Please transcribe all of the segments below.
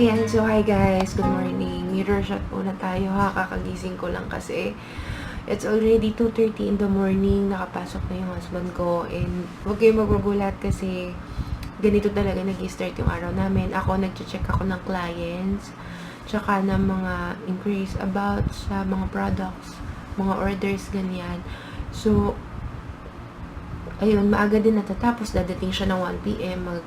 Ayan, so hi guys, good morning. Mirror shot muna tayo ha, kakagising ko lang kasi it's already 2:30 in the morning, nakapasok na yung husband ko and huwag kayong magugulat kasi ganito talaga nag-start yung araw namin. Ako, nag-check ako ng clients, tsaka ng mga inquiries about sa mga products, mga orders, ganyan. So, ayun, maaga din natatapos, dadating siya ng 1 p.m,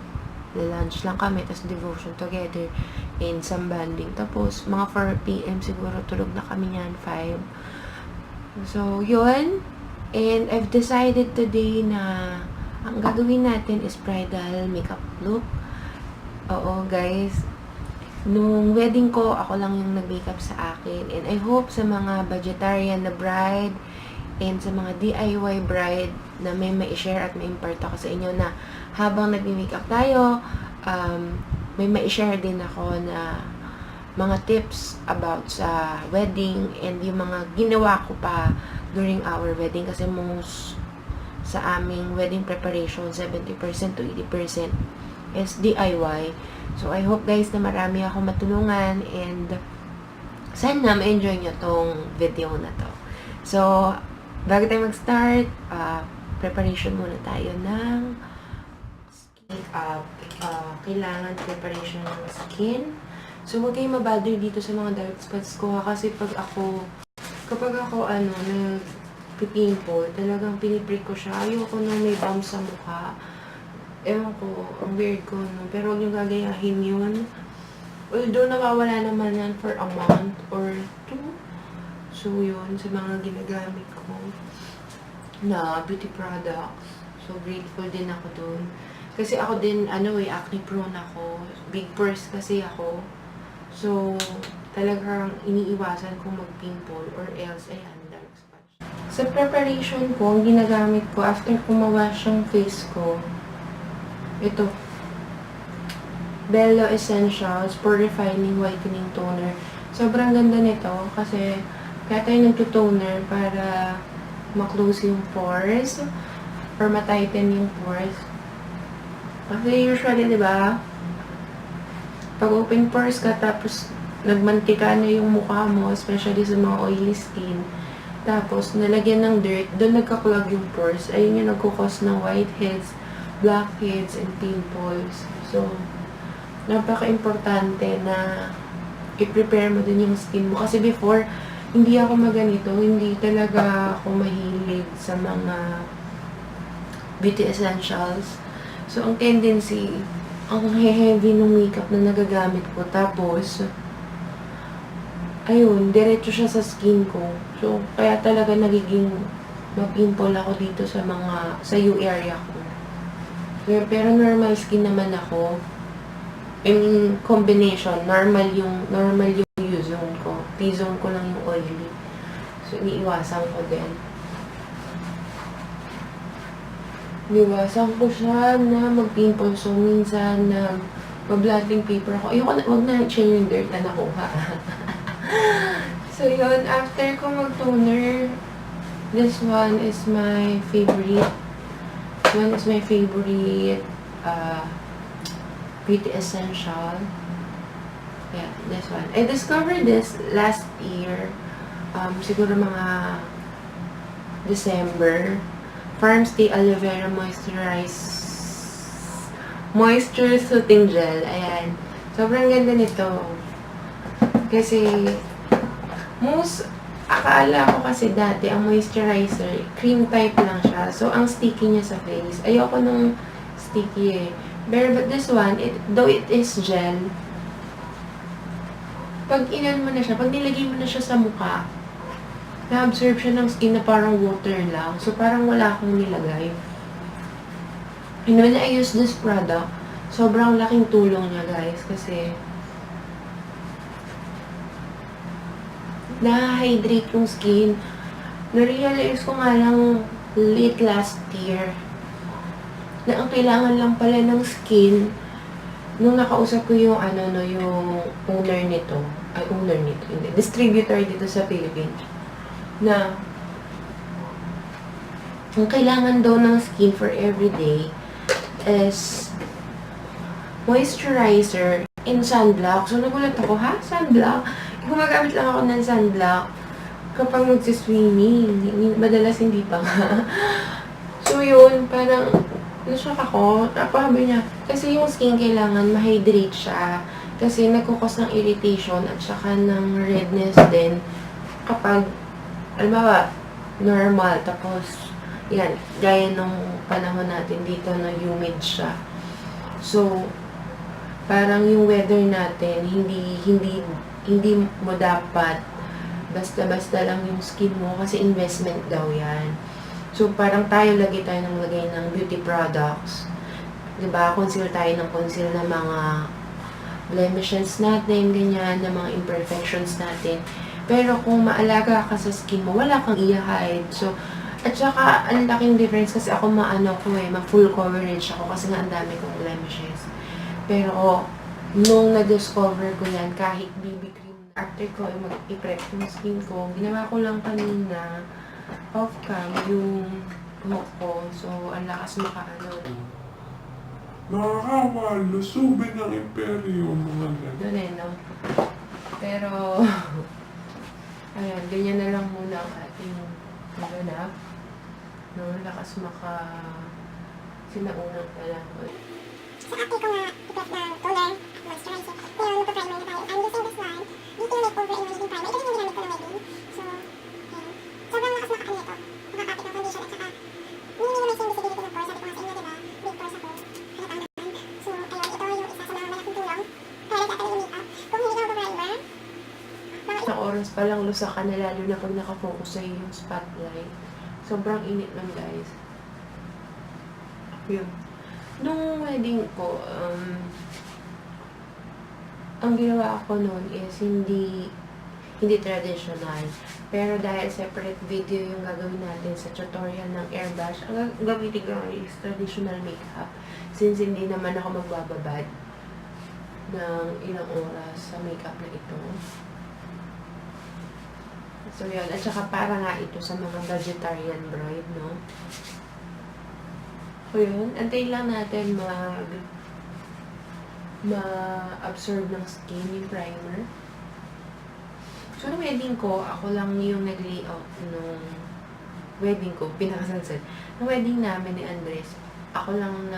lunch lang kami, tapos devotion together and some banding. Tapos, mga 4 p.m. siguro, tulog na kami niyan, 5. So, yun. And I've decided today na ang gagawin natin is bridal makeup look. Oo, guys. Nung wedding ko, ako lang yung nag-makeup sa akin. And I hope sa mga vegetarian na bride and sa mga DIY bride na may ma-share at may impart ako sa inyo na habang nag-makeup tayo, may ma-share din ako na mga tips about sa wedding and yung mga ginawa ko pa during our wedding kasi most sa aming wedding preparation, 70% to 80% is DIY. So, I hope guys na marami ako matulungan and sana ma-enjoy nyo tong video na to. So, bago tayo mag-start, preparation muna tayo ng makeup. Kailangan preparation ng skin. So, huwag kayong mabother dito sa mga dark spots ko kasi kapag ako nag-pimple, talagang pinipray ko siya. Ayoko nang may bump sa mukha. Ewan ko, ang weird ko, no? Pero huwag nyo gagayahin yun. Although, nawawala naman yan for a month or 2. So, yun, sa mga ginagamit ko na beauty products. So, grateful din ako dun. Kasi ako din, acne prone ako. Big pores kasi ako. So, talagang iniiwasan kong mag-pimple or else, ayan, dark spots. Sa preparation ko, ang ginagamit ko after ko ma-wash yung face ko, ito. Bello Essentials for Refining Whitening Toner. Sobrang ganda nito kasi kaya tayo nagtutoner para ma-close yung pores or ma-tighten yung pores. Kasi usually, di ba, pag open pores ka, tapos nagmantika na yung mukha mo, especially sa mga oily skin, tapos nalagyan ng dirt, doon nagka-clog yung pores. Ayun yung nagkukos ng whiteheads, blackheads, and pimples. So, napaka-importante na i-prepare mo din yung skin mo. Kasi before, hindi ako maganito, hindi talaga ako mahilig sa mga beauty essentials. So, ang tendency, ang heavy ng makeup na nagagamit ko. Tapos, ayun, diretso siya sa skin ko. So, kaya talaga nagiging mapimple ako dito sa U area ko. Pero normal skin naman ako. In combination, normal yung U-zone ko. T-zone ko lang yung oily. So, iniiwasan ko din. Iwasan ko siya na mag-pimple. So, minsan mag-blotting paper ako. Ayoko na, wag na i-share yung dirt na nakuha. So, yun. After ko mag-toner, this one is my favorite. One is my favorite beauty essential. Yeah, this one. I discovered this last year. Siguro mga December. Farmstay Aloe Vera Moisture Soothing Gel. Ayan. Sobrang ganda nito. Kasi, akala ko kasi dati, ang moisturizer, cream type lang siya. So, ang sticky niya sa face. Ayoko nung sticky eh. But this one, though it is gel, pag inan mo na siya, pag nilagay mo na siya sa mukha, na-absorb siya ng skin na parang water lang. So, parang wala akong nilagay. And when I use this product, sobrang laking tulong niya, guys. Kasi, na-hydrate yung skin. Na-realize ko nga lang late last year na ang kailangan lang pala ng skin nung nakausap ko yung yung owner nito, hindi, distributor dito sa Philippines, na ang kailangan daw ng skin for everyday is moisturizer in sunblock. So, nagulat ako, ha? Sunblock? Gumagamit lang ako ng sunblock kapag magsiswimming. Madalas hindi pa nga. So, yun, parang, na-shock ako. Tapos sabi niya, kasi yung skin kailangan ma-hydrate siya. Kasi nagkukos ng irritation at saka ng redness din kapag, alam normal. Tapos, yan, gaya nung panahon natin dito na humid siya. So, parang yung weather natin, hindi mo dapat basta-basta lang yung skin mo kasi investment daw yan. So, parang tayo lagay ng beauty products. Diba? Conceal tayo ng conceal na mga blemishes natin, ganyan, na mga imperfections natin. Pero kung maalaga ka sa skin mo, wala kang i-hide. So, at saka, ang laking difference kasi ako ma-full coverage ako kasi nga ang dami kong blemishes. Pero, nung na-discover ko yan, kahit BB cream, after ko i-prep yung skin ko, ginawa ko lang kanina, off-cam, yung buhok ko. So, ang lakas makaano. Nakakawa, lusubin ng imperyo, mga ganyan. Doon no? Pero, ayan, ganyan na lang muna ang ating naganap. No, lakas sinaunang pala. Sa ate ko nga, i-prep ng toner, moisturizer. Pero magpa-primer na tayo. I'm using this one, Beauty Makeover and Wedding Primer. Ito yung ginamit ko na wedding. So, ayan. Sobrang lakas makakano ito. Makakapit ng foundation at saka minimize yung visibility ng pores. Sabi ko nga sa inyo, diba? Big pores ako. Halatang naman. So, ayun, ito yung isa sa mga malaking tulong. Kaya nagtatali yung makeup. Kung hindi ka magpa-primer, Isang oras pa lang lusa ka na, lalo na pag nakafocus sa yung spotlight. Sobrang init lang, guys. Yun. Nung wedding ko, ang ginawa ko noon is hindi traditional. Pero dahil separate video yung gagawin natin sa tutorial ng airbrush, ang gagamitin ko is traditional makeup. Since hindi naman ako magbababad ng ilang oras sa makeup na ito. So yun, at saka para nga ito sa mga vegetarian bride, no? So yun, antayin lang natin ma-absorb ng skin yung primer. So, nung wedding ko, ako lang yung nag-layout nung wedding ko, pinakasansan. Nung wedding namin ni Andres, ako lang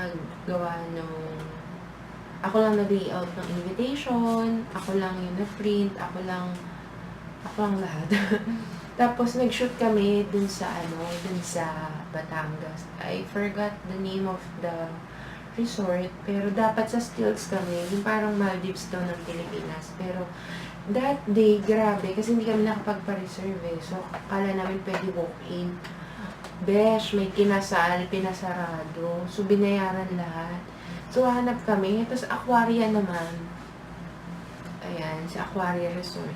nag-layout ng invitation, ako lang yung na-print, ako lang lahat. Tapos, nag-shoot kami dun sa Batangas. I forgot the name of the resort, pero dapat sa Stills kami, yung parang Maldives daw ng Pilipinas. Pero, that day, grabe, kasi hindi kami nakapagpa-reserve eh. So, akala namin pwede walk-in. Besh, may kinasal, pinasarado. So, binayaran lahat. So, hanap kami. Tapos, Aquaria naman. Ayan, sa Aquaria Resort.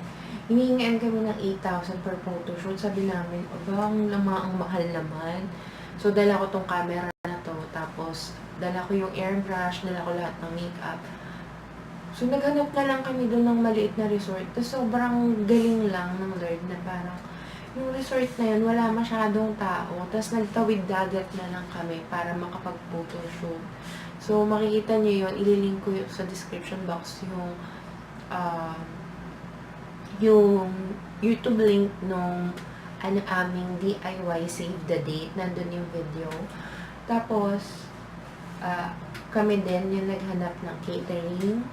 Hinihingian kami ng 8,000 per photoshoot. Sabi namin, ang mahal naman. So, dala ko tong camera na to. Tapos, dala ko yung airbrush, dala ko lahat ng makeup. So, naghanap na lang kami doon ng maliit na resort. Tapos, sobrang galing lang ng Lord na parang, yung resort na yun, wala masyadong tao. Tapos, nagtawid dagat na lang kami para makapag-photoshoot. So, makikita nyo yun. Ililink ko yun sa description box yung YouTube link nung aming DIY Save the Date. Nandun yung video. Tapos, kami din yung naghanap ng catering.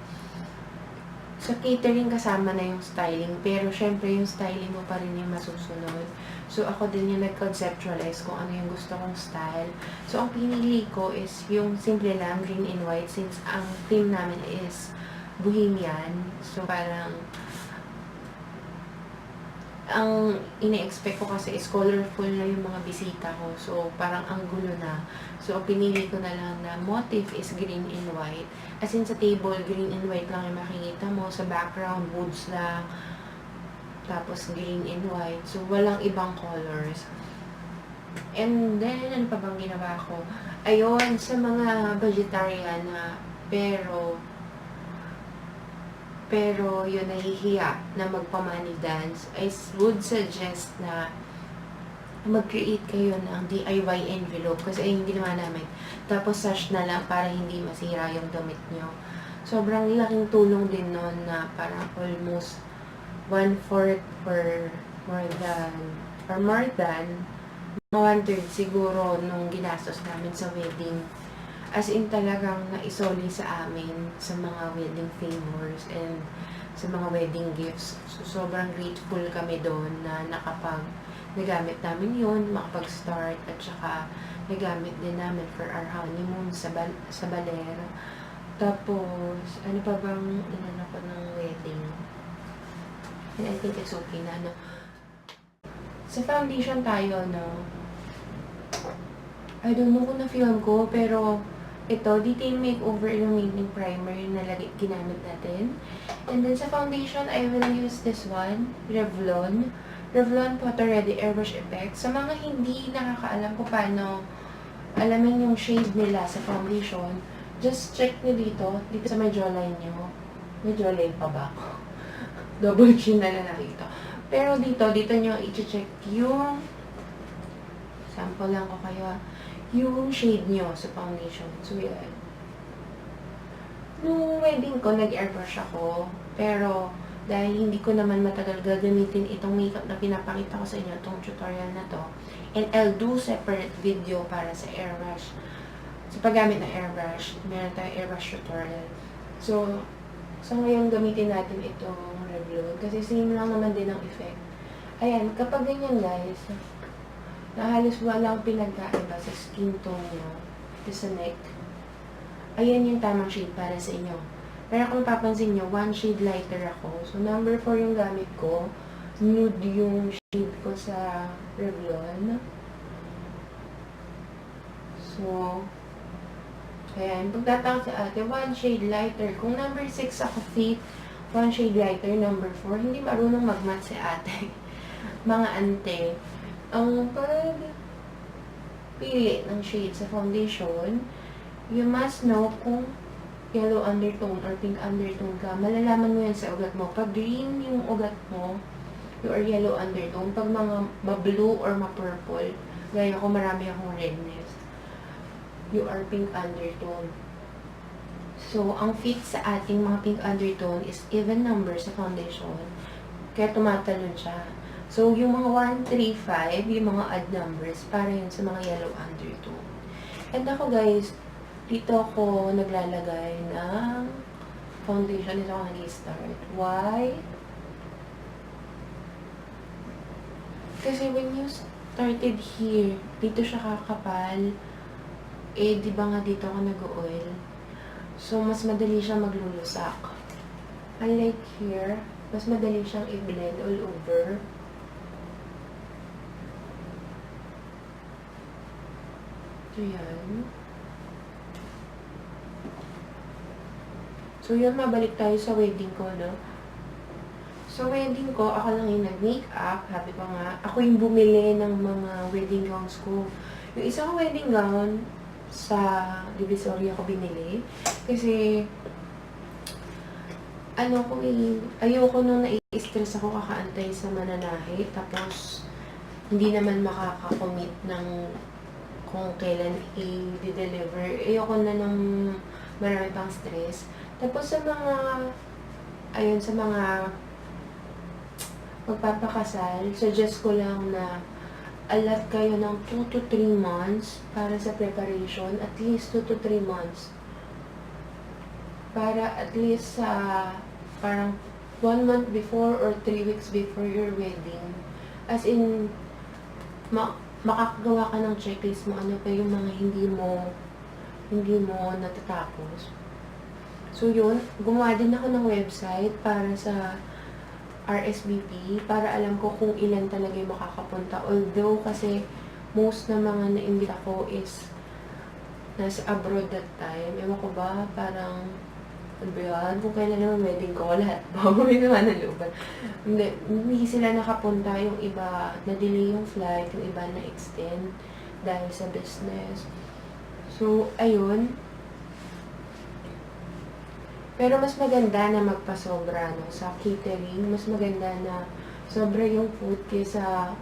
Sa catering kasama na yung styling, pero syempre yung styling mo pa rin yung masusunod. So ako din yung nag-conceptualize kung ano yung gusto kong style. So ang pinili ko is yung simple lang, green and white, since ang theme namin is bohemian. So parang ang ine-expect ko kasi is colorful na yung mga bisita ko. So, parang ang gulo na. So, pinili ko na lang na motif is green and white. As in, sa table, green and white lang yung makikita mo. Sa background, woods lang. Tapos, green and white. So, walang ibang colors. And then, ano pa bang ginawa ko? Ayun, sa mga vegetarian na, pero yun, nahihiya na magpa-money dance, I would suggest na mag-create kayo ng DIY envelope kasi ayun ginawa namin. Tapos sash na lang para hindi masira yung damit nyo. sobrang laking tulong din nun na parang almost 1/4 more than mga 1/3 siguro nung ginastos namin sa wedding. As in talagang naisoli sa amin sa mga wedding favors and sa mga wedding gifts. So, sobrang grateful kami doon na nagamit namin yun, makapag-start, at saka nagamit din namin for our honeymoon sa Baler. Tapos, ano pa bang inano ko ng wedding? And I think it's okay na, no? Sa foundation tayo, no? I don't know kung na-film ko, pero ito, detail makeover illuminating primer na ginamit natin. And then sa foundation, I will use this one, Revlon Photo Ready Airbrush Effect. Sa mga hindi nakakaalam kung paano alamin yung shade nila sa foundation, just check nyo dito sa may jawline nyo. May jawline pa ba ako? Double chin na nakita. Pero dito nyo i-check yung sample lang ko kayo, yung shade nyo sa foundation. So, yan. Nung wedding ko, nag-airbrush ako. Pero, dahil hindi ko naman matagal gagamitin itong makeup na pinapakita ko sa inyo, itong tutorial na to. And I'll do separate video para sa airbrush. Sa paggamit ng airbrush, meron tayong airbrush tutorial. So, ngayon gamitin natin itong Revlon. Kasi same lang naman din ang effect. Ayan, kapag ganyan guys, na halos walang pinagkaiba sa skin tone nyo, sa neck, ayan yung tamang shade para sa inyo. Pero kung papansin nyo, one shade lighter ako. So, number 4 yung gamit ko. Nude yung shade ko sa Revlon. So, ayan. Pagtatawag sa ate, one shade lighter. Kung number 6 ako fit, one shade lighter, number 4. Hindi marunong mag-match si ate. Mga ante. Ang pagpili ng shade sa foundation, you must know kung yellow undertone or pink undertone ka. Malalaman mo yan sa ugat mo. Pag green yung ugat mo, you are yellow undertone. Pag mga ma-blue or ma-purple, gaya ko marami akong redness, you are pink undertone. So, ang fit sa ating mga pink undertone is even number sa foundation. Kaya tumatalon siya. So, yung mga 1, 3, 5, yung mga odd numbers, para yun sa mga yellow undertone. And ako guys, dito ako naglalagay ng foundation. Dito ako nag-start. Why? Kasi when you started here, dito siya kakapal. Eh, di ba nga dito ako nag-oil? So, mas madali siyang maglulusak. Unlike here, mas madali siyang i-blend all over. So, yan. So, yun, mabalik tayo sa wedding ko, no? Sa wedding ko, ako lang yung nag-makeup. Sabi ko nga, ako yung bumili ng mga wedding gowns ko. Yung isang wedding gown, sa Divisoria ko binili. Kasi, ayoko nung nai-stress ako kakaantay sa mananahe. Tapos, hindi naman makaka-commit ng kung kailan i-deliver. Ayoko na ng marami pang stress. Tapos sa mga magpapakasal, suggest ko lang na allot kayo ng 2 to 3 months para sa preparation. At least 2 to 3 months. Para at least parang 1 month before or 3 weeks before your wedding. As in, makakagawa ka ng checklist mo, ano pa yung mga hindi mo natatapos. So yun, gumawa din ako ng website para sa RSVP, para alam ko kung ilan talaga yung makakapunta. Although kasi most na mga na-invita ko is nasa abroad that time. Ewan ko ba, parang ano ba yan? Kung kailan naman wedding ko, lahat baboy naman ng looban. Hindi sila nakapunta, yung iba na-delay yung flight, yung iba na-extend dahil sa business. So, ayun. Pero mas maganda na magpasobra, no? Sa catering, mas maganda na sobra yung food kaysa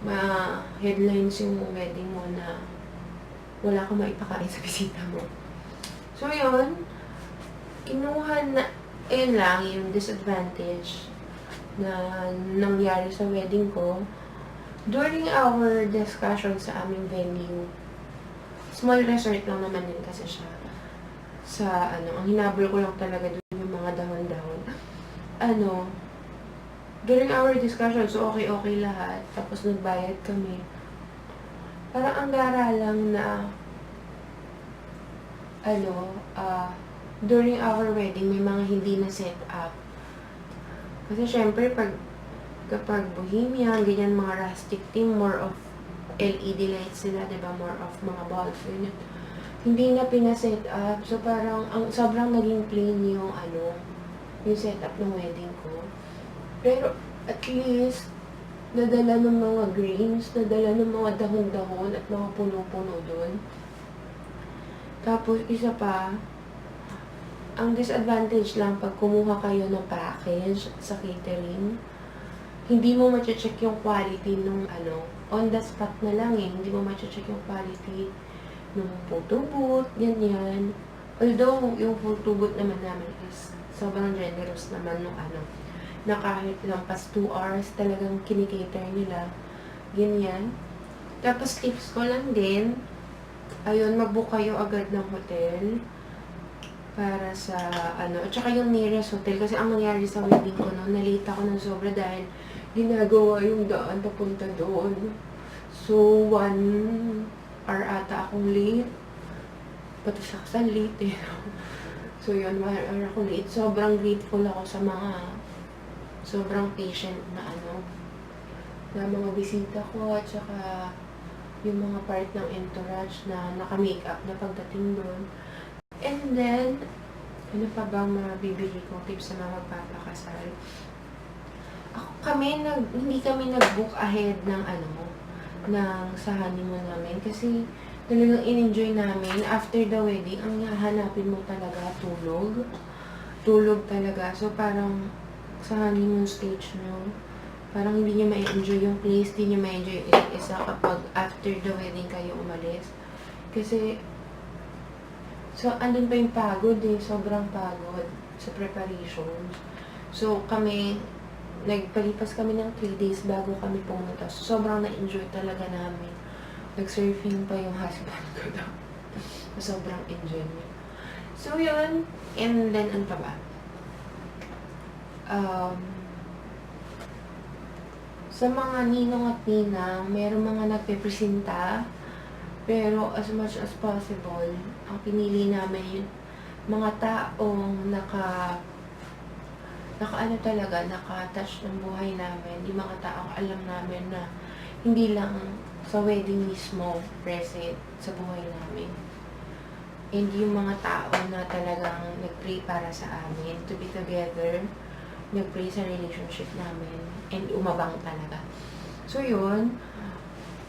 ma-headlines yung wedding mo na wala kang maipakain sa bisita mo. So, yun. kinuha na, ayun lang, yung disadvantage na nangyari sa wedding ko. During our discussion sa aming venue, small resort lang naman din kasi siya. Sa ang hinabol ko lang talaga doon yung mga dahon-dahon. During our discussion, so okay lahat. Tapos nagbayad kami. Parang ang gara lang na, during our wedding, may mga hindi na set up. Kasi syempre, kapag bohemian, ganyan mga rustic theme, more of LED lights sila, diba? More of mga bulbs, ganyan. Hindi na pina-set up. So parang, sobrang naging plain yung setup ng wedding ko. Pero, at least, nadala ng mga greens, nadala ng mga dahon-dahon at mga puno-puno doon. Tapos, isa pa, ang disadvantage lang pag kumuha kayo ng package sa catering, hindi mo ma-check yung quality nung on the spot na lang eh. Hindi mo ma-check yung quality nung photo booth, yan. Although, yung photo booth naman namin is sobrang generous naman nung na kahit lampas 2 hours talagang kinikater nila. Ganyan. Tapos tips ko lang din, mag-book kayo agad ng hotel para sa at saka yung nearest hotel. Kasi ang nangyari sa wedding ko noon, nalita ko ng sobra dahil ginagawa yung daan papunta doon. So, 1 hour ata akong late. Pati sa late eh. So, yun, 1 hour akong late. Sobrang grateful ako sa mga sobrang patient na na mga bisita ko at saka yung mga part ng entourage na naka-makeup na pagdating doon. And then, ano pa bang mabibigay kong tips sa mga magpapakasal? Hindi kami nag-book ahead ng sa honeymoon namin kasi talagang in-enjoy namin. After the wedding, ang hahanapin mo talaga tulog. Tulog talaga. So, parang sa honeymoon stage nyo, parang hindi nyo ma-enjoy yung place, hindi nyo ma-enjoy yung isa kapag after the wedding kayo umalis. Kasi, so, andun pa yung pagod eh. Sobrang pagod sa preparations. So, nagpalipas kami ng 3 days bago kami pumunta. So, sobrang na-enjoy talaga namin. Nag-surfing pa yung husband ko daw. Sobrang enjoy niya. So, yun. And then, ano pa ba? Sa mga ninong at ninang, meron mga nagpe-presenta. Pero, as much as possible, ang pinili namin yung mga taong naka-touch ng buhay namin, yung mga taong alam namin na hindi lang sa wedding mismo present sa buhay namin. And yung mga tao na talagang nag-pray para sa amin to be together, nag-pray sa relationship namin, and umabang talaga. So yun,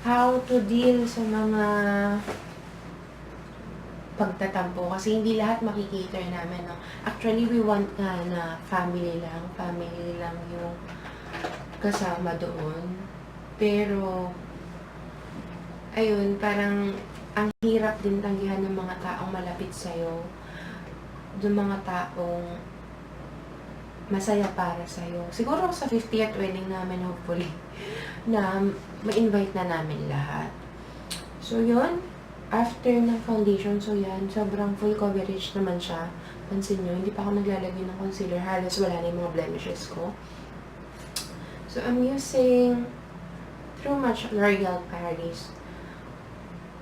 how to deal sa mga pagtatampo kasi hindi lahat makikita namin, no? Actually, we want na family lang yung kasama doon. Pero, ayun, parang ang hirap din tanggihan ng mga taong malapit sa'yo. Yung mga taong masaya para sa'yo. Siguro sa 50th wedding namin, hopefully, na ma-invite na namin lahat. So, yun. After ng foundation, so yan, sobrang full coverage naman siya. Pansin nyo, hindi pa ako naglalagay ng concealer. Halos wala na yung mga blemishes ko. So, I'm using True Match L'Oreal Paris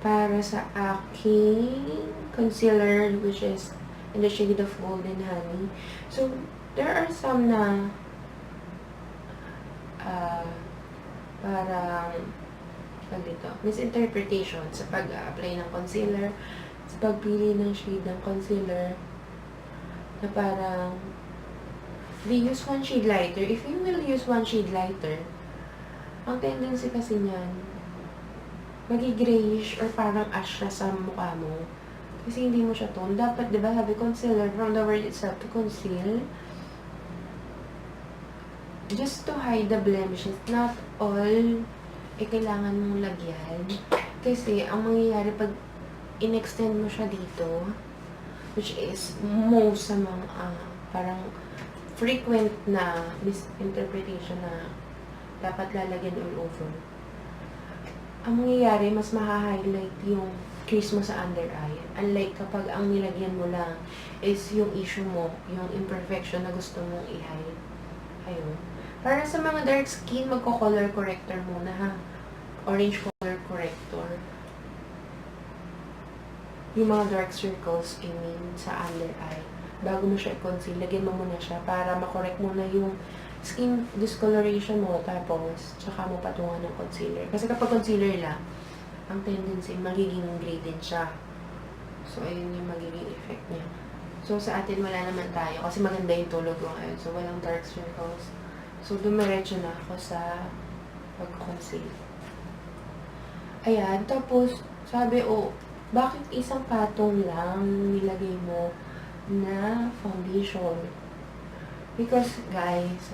para sa aking concealer, which is in the shade of Golden Honey. So, there are some na parang misinterpretation sa pag-apply ng concealer, sa pagpili ng shade ng concealer, na parang they use one shade lighter. If you will use one shade lighter, ang tendency kasi niyan, magi-grayish or parang ash na sa mukha mo. Kasi hindi mo siya tone. Dapat, di ba, sabi concealer, from the word itself, to conceal, just to hide the blemishes. Not all kailangan mong lagyan. Kasi, ang mangyayari pag in-extend mo siya dito, which is most sa mga parang frequent na misinterpretation na dapat lalagyan all over. Ang mangyayari, mas maha-highlight yung crease mo sa under eye. Unlike kapag ang nilagyan mo lang is yung issue mo, yung imperfection na gusto mong i-hide. Ayun. Para sa mga dark skin, magko-color corrector muna ha. Orange color corrector. Yung mga dark circles, I mean, sa under eye. Bago mo siya i-conceal, lagyan mo muna siya para makorek muna yung skin discoloration mo, tapos tsaka mo patungan ng concealer. Kasi kapag concealer lang, ang tendency, magiging gray din siya. So, ayun yung magiging effect niya. So, sa atin, wala naman tayo. Kasi maganda yung tulog ko ngayon. So, walang dark circles. So, dumiretso na ako sa pag-conceal. Ayan. Tapos, sabi, bakit isang patong lang nilagay mo na foundation? Because, guys,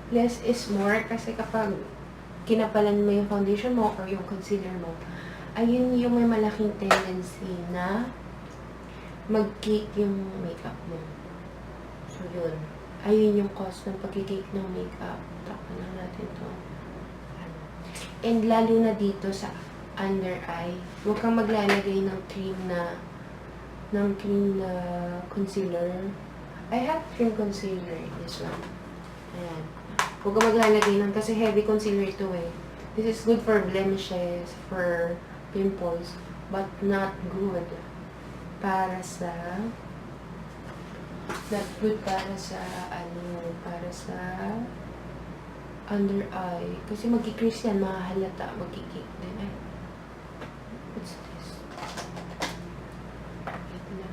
less is more. Kasi kapag kinapalan mo yung foundation mo or yung concealer mo, ayun yung may malaking tendency na mag-cake yung makeup mo. So, yun. Ayun yung cause ng pag-cake ng makeup. Takpan lang natin to. And lalo na dito sa under eye, huwag kang maglalagay ng cream na concealer. I have cream concealer, this one. Ayan. Huwag kang maglalagay ng, kasi heavy concealer ito eh. This is good for blemishes, for pimples, but not good para sa under eye. Kasi magkikrease yan, mahahalata, magkikik din. Ay, what's this? Ito na.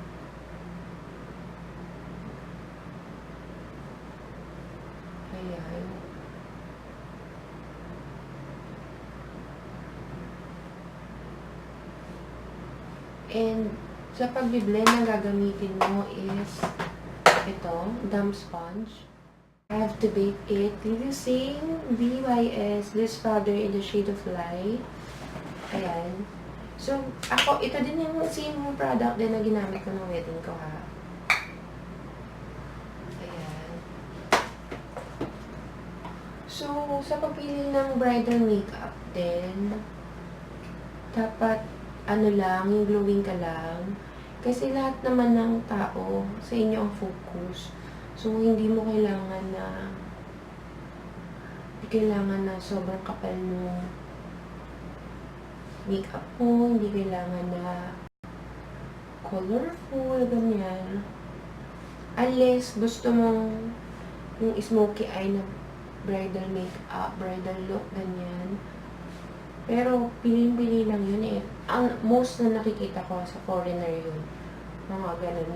Ayan. And sa pag-blend, ang gagamitin mo is ito, damp sponge. I have to bake it using BYS This Powder in the Shade of Light. Ayan. So, ito din yung same product din na ginamit ko ng wedding ko ha. Ayan. So, sa pagpili ng bridal makeup din, dapat yung glowing ka lang. Kasi lahat naman ng tao sa inyo ang focus. So, hindi mo kailangan na sobrang kapal mo makeup mo. Hindi kailangan na colorful, ganyan. Unless gusto mong yung smoky eye na bridal makeup, bridal look, ganyan. Pero, piling-pili lang yun eh. Ang most na nakikita ko sa foreigner yun. Mga ganun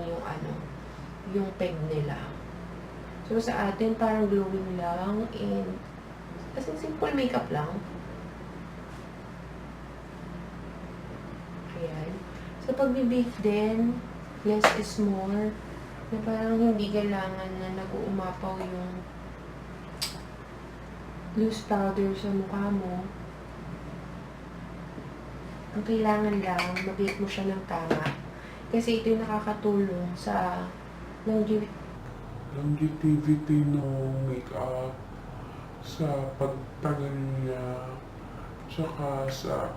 yung peg nila. So, sa atin, parang glowing lang and kasi simple makeup lang. Ayan. Sa pag-bake din, less is more. Na parang hindi kailangan na nag-uumapaw yung loose powder sa mukha mo. Ang kailangan lang, mag-bake mo siya ng tama. Kasi ito yung nakakatulong sa longevity ng makeup, sa pagtagal niya, tsaka sa,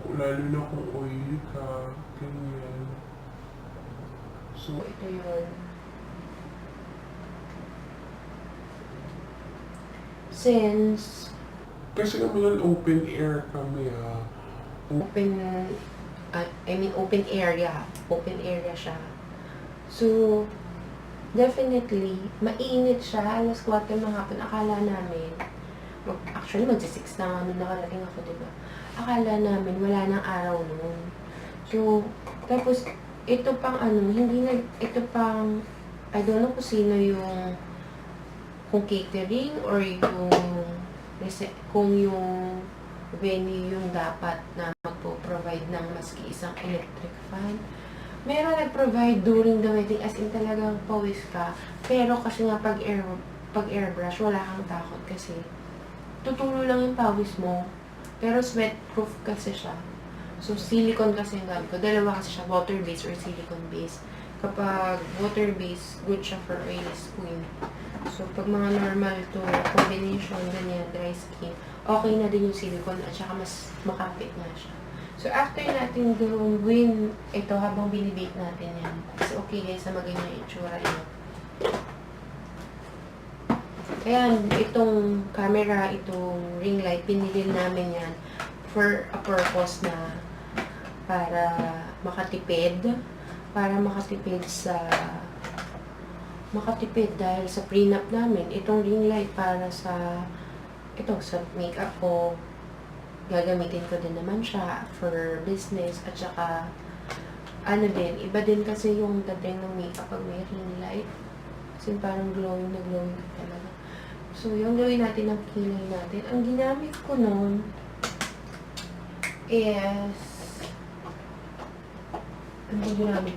lalo na kung oily ka, ganyan. So, ito yun. Since kasi kami ng open air kami open area. Open area siya. So, definitely, mainit siya. Alas 4 ng hapon. Akala namin, actually, magsi-6 na nga nung nakarating ako, diba? Akala namin, wala nang araw noon. So, tapos, ito pang I don't know kung sino kung catering or kung yung venue yung dapat na magpo-provide ng maski isang electric fan. Meron nag-provide during the wedding, as in talagang pawis ka. Pero kasi nga pag airbrush, wala kang takot kasi tutulo lang yung pawis mo. Pero sweat-proof kasi siya. So, silicone kasi yung gamit ko. Dalawa kasi siya, water-based or silicone-based. Kapag water-based, good siya for oily skin. So, pag mga normal to combination, ganyan, dry skin, okay na din yung silicone at saka mas makapit nga siya. So, after natin gawin ito habang binibake natin yan. So, okay guys, na maging yung itsura niya. Ayan, itong camera, itong ring light, pinili namin yan for a purpose na para makatipid dahil sa prenup namin. Itong ring light para sa sa makeup ko, gagamitin ko din naman siya for business at saka ano din, iba din kasi yung dating ng makeup pag may ring light. Kasi parang glowing na glowing talaga. So, yung gawin natin ang kilay natin. Ang ginamit ko nun is Ang ginamit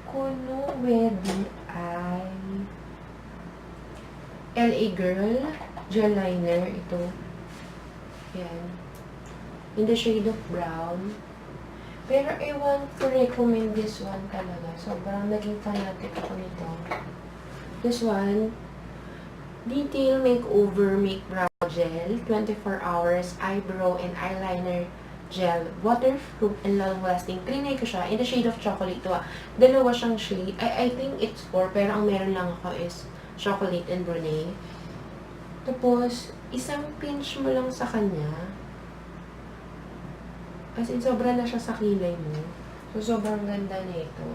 ko nung wedding ay LA Girl gel liner. Ito. Yan. In the shade of brown. Pero I want to recommend this one talaga. Sobrang naging fanatic ako nito. This one, Detail Makeover Make Brow Gel, 24 hours eyebrow and eyeliner gel, waterproof and long-lasting. Trinay ko siya in the shade of chocolate. Dalawa siyang shade. I think it's 4, pero ang meron lang ako is chocolate and brunei. Tapos, isang pinch mo lang sa kanya. As in, sobra na siya sa kilay mo. So, sobrang ganda nito.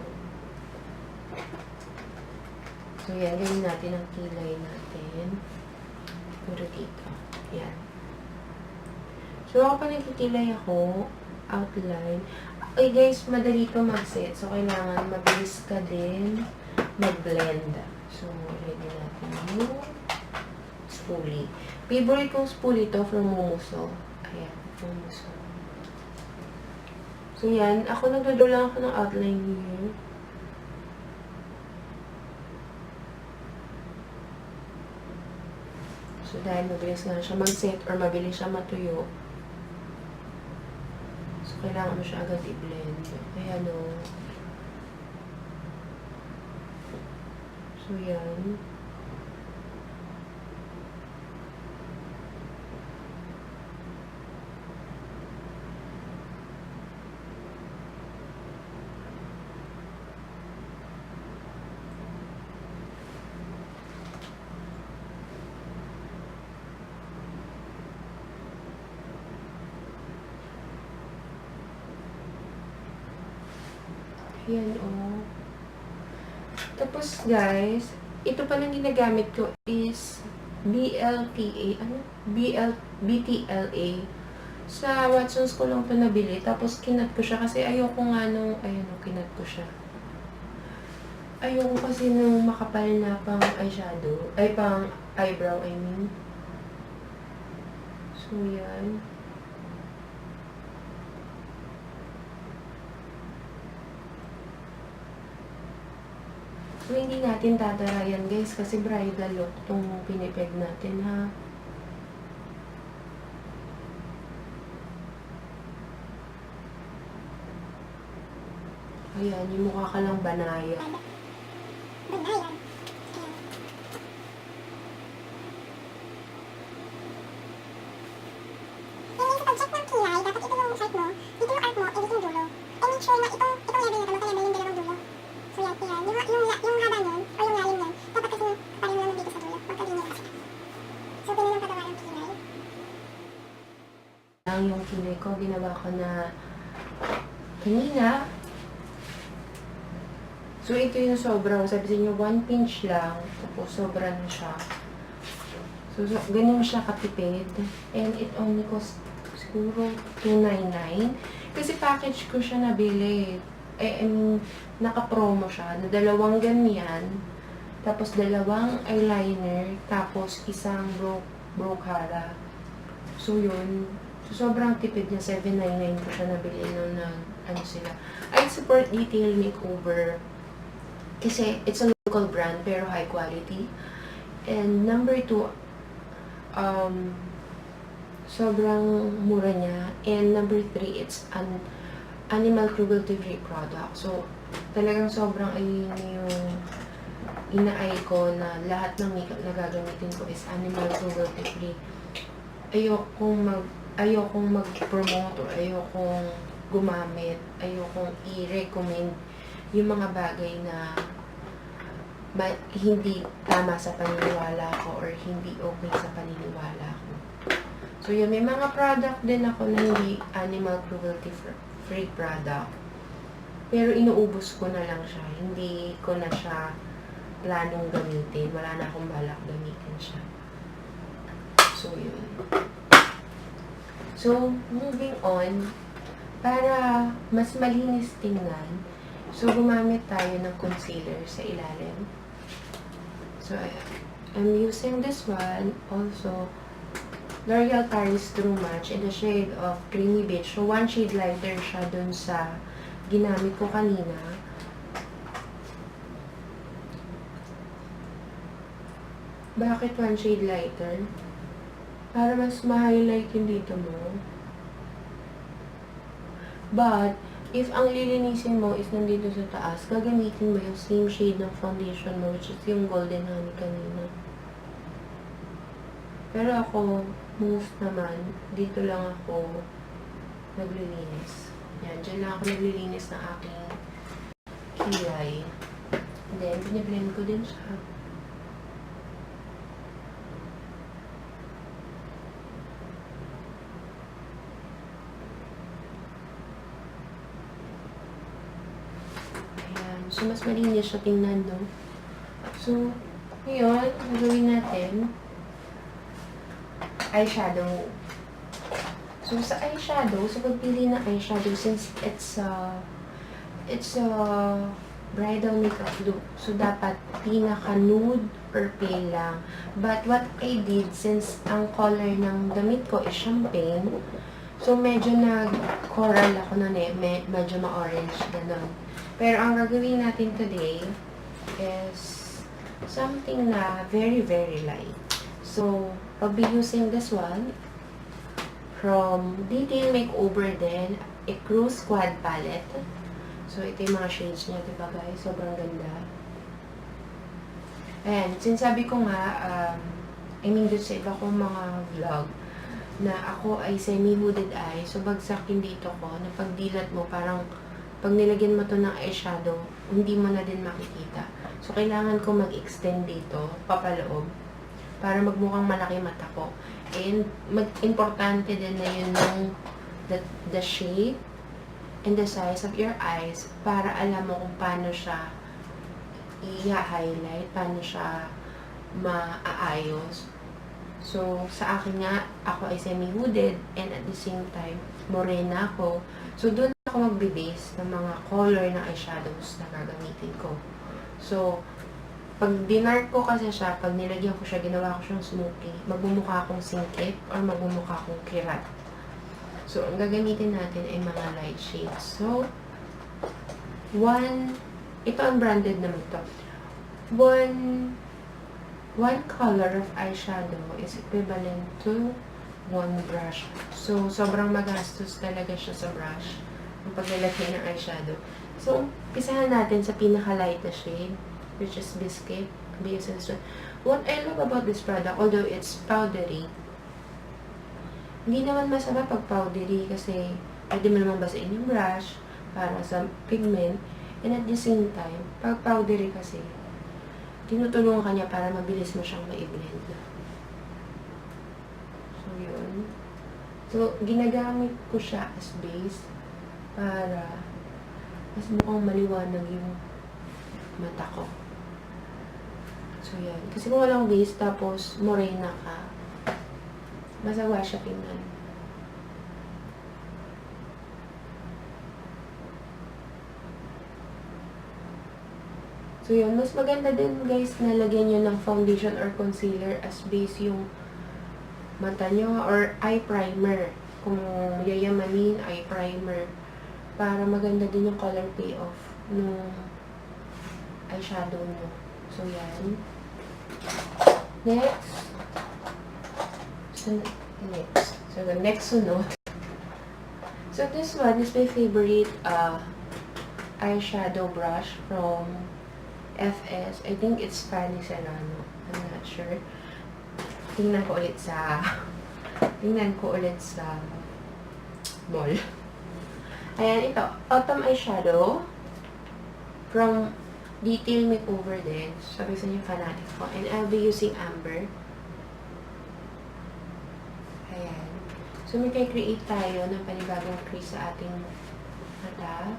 So, yan. Gawin natin ang kilay natin. Puro dito. Yan. So, ako pa nagkikilay ako, outline. Okay guys, madali ito mag-set. So, kailangan mabilis ka din mag-blend. So, ready natin yung spoolie. Favorite kong spoolie ito from Mumuso. Ayan, Mumuso. So, yan. Ako nagdodo lang ako ng outline here. So, dahil mabilis nga siya mag-set or mabilis siya matuyo, so, kailangan mo siya agad i-blend. Ayan o. So, yan. Ayan, oh. Tapos, guys, ito palang ginagamit ko is BLTA. Ano? BTLA. Sa Watson's ko lang ito nabili. Tapos, kinat ko siya kasi ayoko nga nung, ayun, kinat ko siya. Ayoko kasi nung makapal na pang eyeshadow. Ay, pang eyebrow, I mean. So, yan. So, hindi natin tatarayan guys kasi bridal look itong pinipeg natin ha. Ayan, yung mukha ka lang banaya. Banayan. And then, sa pag-check ng kilay, dapat ito yung site mo, dito yung arc mo, and dito yung dulo. And make sure na itong level na ito, magka-level yung dalawang dulo. So, yan, yan. Yung haba nun, o yung lalim nun, dapat kasi pareho naman dito sa dulo, magka-linear kasi. So, ganun ang pagawa ng kilay. Yung kilay ko, ginawa ko na kanina. So, ito yung sobra. Sabi sa inyo, 1 pinch lang. Tapos, sobra na siya. So ganun siya katipid. And it only cost siguro $2.99. Kasi package ko siya nabili. Naka-promo siya. Na 2 ganyan. Tapos 2 eyeliner. Tapos isang brocara. So yun. So sobrang tipid niya. $7.99 ko siya nabili nung ano sila. I support Detail Makeover. Kasi it's a local brand pero high quality. And number 2, sobrang mura niya. And number 3, it's an animal cruelty-free product. So, talagang sobrang ayun yung inaay ko na lahat ng makeup na gagamitin ko is animal cruelty-free. Ayokong mag-promote or ayokong gumamit, ayokong i-recommend yung mga bagay na hindi tama sa paniniwala ko or hindi okay sa paniniwala ko. So yun, may mga product din ako na hindi animal cruelty free product. Pero inuubos ko na lang siya. Hindi ko na siya planong gamitin. Wala na akong balak gamitin siya. So yun. So, moving on, para mas malinis tingnan, so gumamit tayo ng concealer sa ilalim. So, I'm using this one, also, L'Oreal Paris True Match in the shade of Creamy Beige. So, 1 shade lighter siya dun sa ginamit ko kanina. Bakit 1 shade lighter? Para mas ma-highlight yung dito mo. But, if ang lilinisin mo is nandito sa taas, gagamitin mo yung same shade ng foundation mo, which is yung Golden Honey kanina. Pero ako, most naman, dito lang ako naglilinis. Yan, dyan lang ako naglilinis ng aking kilay. And then, biniblend ko din siya. So, mas malinis siya tingnan, no? So, ngayon, gagawin natin eyeshadow. So, sa eyeshadow, sa pagpili ng eyeshadow, since it's a bridal makeup look, so dapat pinaka-nude or pale lang. But what I did, since ang color ng damit ko is champagne, so medyo nag-coral ako nun eh, medyo ma-orange, gano'n. Pero ang gagawin natin today is something na very, very light. So, I'll be using this one from Detail Makeover din, a Cruise Quad Palette. So, ito yung mga shades niya, diba guys? Sobrang ganda. And, sinasabi ko nga, I mean, dun sa iba kong mga vlog, na ako ay semi-hooded eye. So, bagsak yung dito ko, na pagdilat mo, parang pag nilagyan mo to ng eyeshadow, hindi mo na din makikita. So, kailangan ko mag-extend dito, papaloob, para magmukhang malaki mata ko. And, importante din na yun ng the shape and the size of your eyes para alam mo kung paano siya i-highlight, paano siya maaayos. So, sa akin nga, ako ay semi-hooded and at the same time, morena ako. So, doon ako magbe-base ng mga color ng eyeshadows na gagamitin ko. So, pag dinark ko kasi siya, pag nilagyan ko siya, ginawa ko siyang smoky, magmumukha akong singkit or magmumukha akong kirat. So, ang gagamitin natin ay mga light shades. So, ito unbranded naman to. One color of eyeshadow is equivalent to 1 brush. So, sobrang magastos talaga siya sa brush ang paglalagay ng eyeshadow. So, umpisahan natin sa pinaka-light na shade, which is Biscuit. What I love about this product, although it's powdery, hindi naman masama pag powdery kasi pwede mo namang basain yung brush para sa pigment. And at the same time, pag powdery kasi, tinutulungan ka niya para mabilis mo siyang ma-blend. So, yun. So, ginagamit ko siya as base para mas mukhang maliwanag yung mata ko. So, yan. Kasi kung walang base, tapos morena ka, masawa siya tingnan. So, yun. Mas maganda din, guys, na lagyan nyo ng foundation or concealer as base yung mata nyo or eye primer. Kung yayamanin, eye primer. Para maganda din yung color payoff ng eyeshadow nyo. So, yan. Next. So, Next. So, the next sunod. So, this one is my favorite eyeshadow brush from FS. I think it's Fanny Serrano. I'm not sure. Tingnan ko ulit sa mall. Ayan, ito. Autumn eyeshadow from Detail Makeover din. Sabi sa inyo, fanatic ko. And I'll be using amber. Ayan. So, may create tayo ng panibagong crease sa ating mata.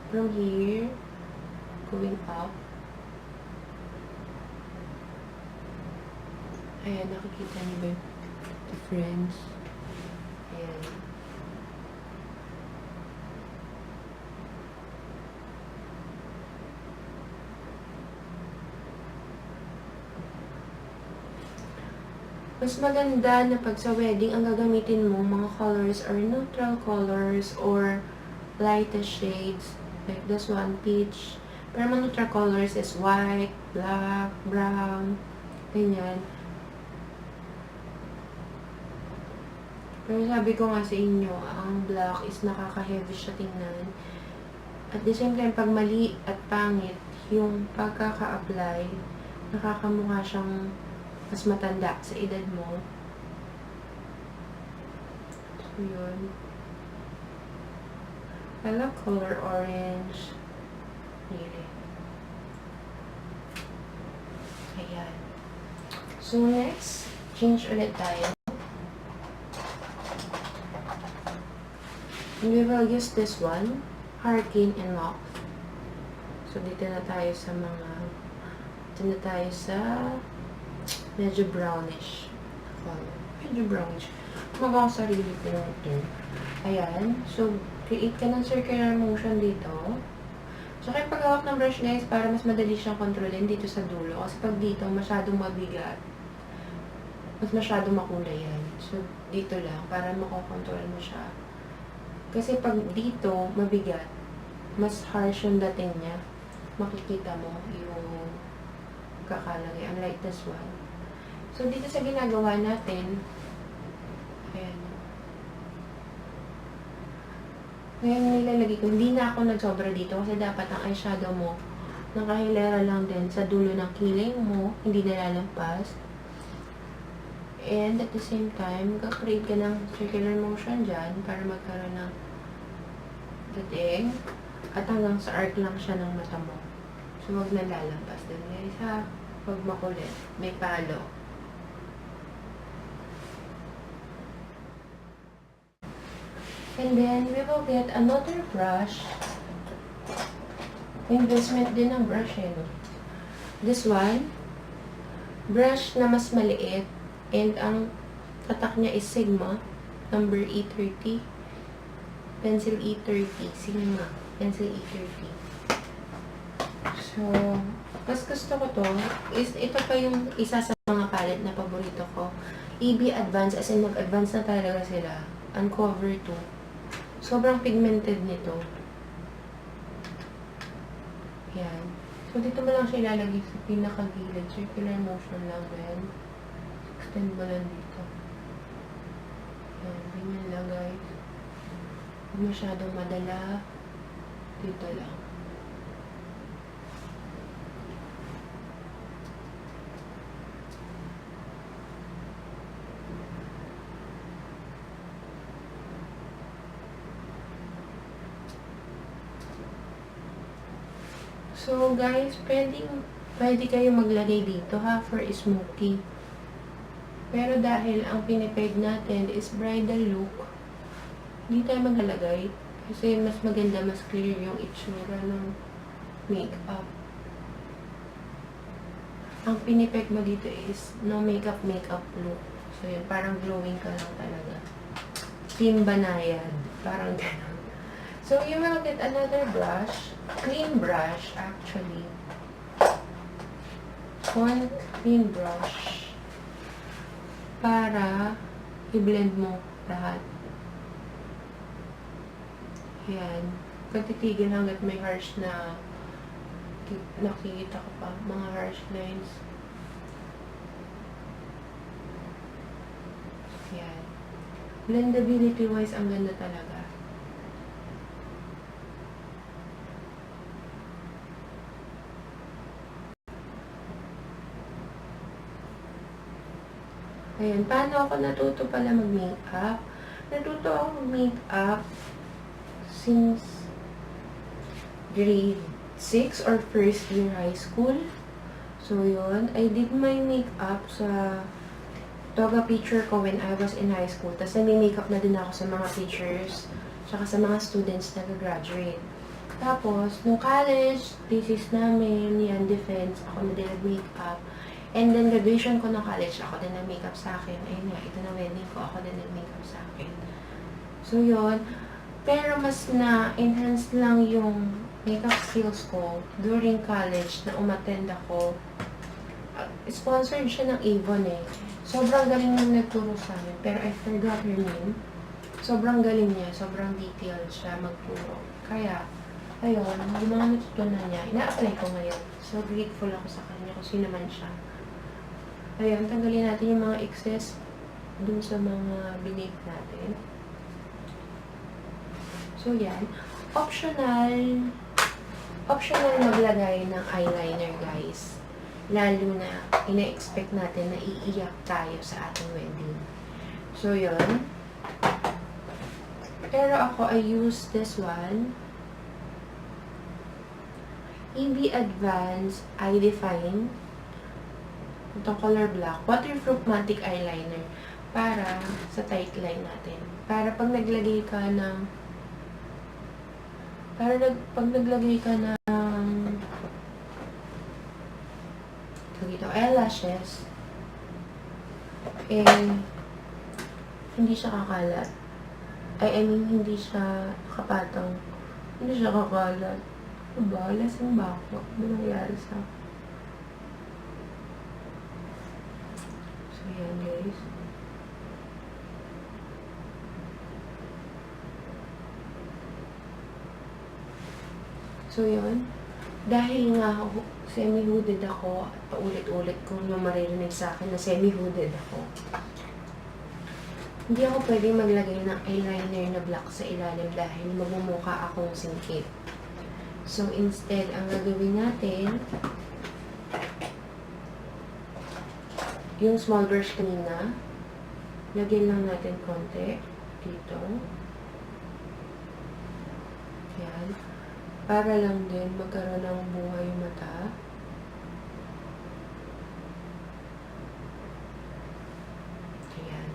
From here, going up. Ayan, nakikita niyo ba yung difference? Ayan. Mas maganda na pag sa wedding, ang gagamitin mo, mga colors are neutral colors or lightest shades. Like this one, peach. Pero mga neutral colors is white, black, brown, ganyan. Pero sabi ko nga sa inyo, ang black is nakaka-heavy siya tingnan. At the same time, pag mali at pangit, yung pagkaka-apply, nakakamukha siyang mas matanda sa edad mo. So, yun. I love color orange. Really. Ayan. So, next, change ulit tayo. And we will use this one, Hurricane and Lock. So, dito na tayo sa medyo brownish color. Medyo brownish. Magawa sa sarili ko ito. Ayan. So, create ka ng circular motion dito. So, kaya paghawak ng brush, guys, para mas madali siyang kontrolin dito sa dulo. Kasi pag dito, masyadong mabigat. Mas masyadong makulay yan. So, dito lang, para makokontrol mo siya. Kasi pag dito, mabigat, mas harsh yung dating niya. Makikita mo yung kakalagay. Unlike this one. So, dito sa ginagawa natin, ayan. Ngayon nilalagay ko, hindi na ako nagsobra dito kasi dapat ang eyeshadow mo, nakahilera lang din sa dulo ng kilay mo, hindi nalalampas. And at the same time, mag-create ka ng circular motion dyan para magkaroon ng dating. At hanggang sa arc lang siya ng mata mo. So, huwag nalalampas din guys ha. Huwag makulit. May palo. And then, we will get another brush. Investment din ng brush eh, no? This one, brush na mas maliit. And ang tatak niya is Sigma, number E30. Pencil E30. Sigma. Pencil E30. So, mas gusto ko to. Ito pa yung isa sa mga palette na paborito ko. EB Advance, as in mag-advance na talaga sila. Uncover 2. Sobrang pigmented nito. Yan. So, dito mo lang siya ilalagay sa pinakagilid. Circular motion lang din. Extend mo lang dito. Yan. Ganyan lang, guys. Huwag masyadong madala. Dito lang. So, guys, pwede kayo maglagay dito ha, for smoky. Pero dahil ang pinipeg natin is bridal look, hindi tayo maglalagay. Kasi mas maganda, mas clear yung itsura ng makeup. Ang pinipeg mo dito is no makeup look. So, yun, parang glowing ka lang talaga. Team banayad. Parang gano'n. So, you will get another brush. Clean brush, actually. One clean brush. Para i-blend mo lahat. Ayan. Patitigil hanggat may harsh na nakikita ko pa. Mga harsh lines. Ayan. Blendability wise, ang ganda talaga. Ayan, paano ako natuto pala mag-makeup? Natuto ako mag-makeup since grade 6 or first year high school. So, yun. I did my makeup sa toga picture ko when I was in high school. Tapos, nami-makeup na din ako sa mga teachers, tsaka sa mga students na graduate. Tapos, nung college, thesis namin, yan, defense, ako na din nag-makeup. And then, graduation ko ng college, ako din nag-makeup sa akin. Ayun nga, ito na wedding ko, ako din nag-makeup sa akin. So, yun. Pero, mas na-enhance lang yung makeup skills ko during college na umattend ako. Sponsored siya ng Avon eh. Sobrang galing yung nagturo sa amin. Pero I forgot her name. Sobrang galing niya. Sobrang detailed siya magturo. Kaya, ayun, yung mga natutunan niya, ina-apply ko ngayon. So, grateful ako sa kanya kung sino man siya. Ayun, tanggalin natin yung mga excess dun sa mga binake natin. So, yan. Optional maglagay ng eyeliner, guys. Lalo na, ina-expect natin na iiyak tayo sa ating wedding. So, yun. Pero ako, I use this one. EB Advanced Eye Define. Itong color black. Waterproof matte eyeliner. Para sa tight line natin. Para pag naglagay ka ng eyelashes, hindi siya kakalat. Hindi siya kapatong. Hindi siya kakalat. Diba? Lasing ba ako? Ano nangyari sa akin? So, yan guys. So, yun. Dahil nga semi-hooded ako, paulit-ulit kong yung maririnig sa akin na semi-hooded ako. Hindi ako pwedeng maglagay ng eyeliner na black sa ilalim dahil magmumukha akong singkit. So, instead, ang gagawin natin, yung small brush kanina, lagyan lang natin konti dito. Yan. Para lang din magkaroon ng buhay yung mata. Ayan.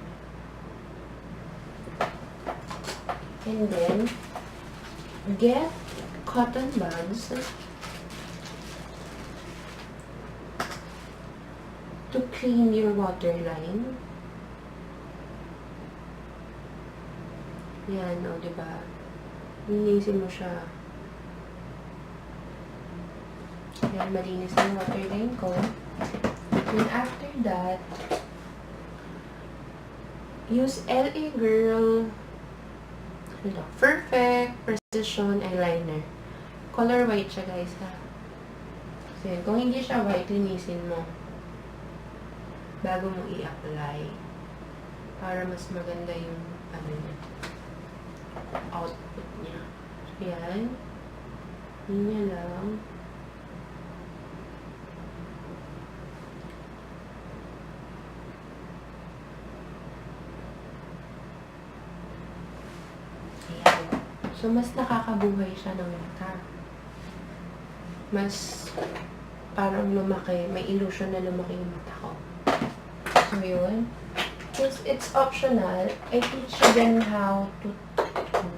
And then, get cotton buds to clean your waterline. Yan, o, diba? Linisin mo siya. Yan, malinis na yung waterline ko. Then, after that, use LA Girl Perfect Precision Eyeliner. Color white siya, guys, ha? So, yun. Kung hindi siya white, linisin mo bago mo i-apply. Para mas maganda yung niya, output niya. So, yan. Linya lang. So, mas nakakabuhay siya ng mata. Mas parang lumaki, may illusion na lumaki yung mata ko. So, yun. Since it's optional, I teach them how to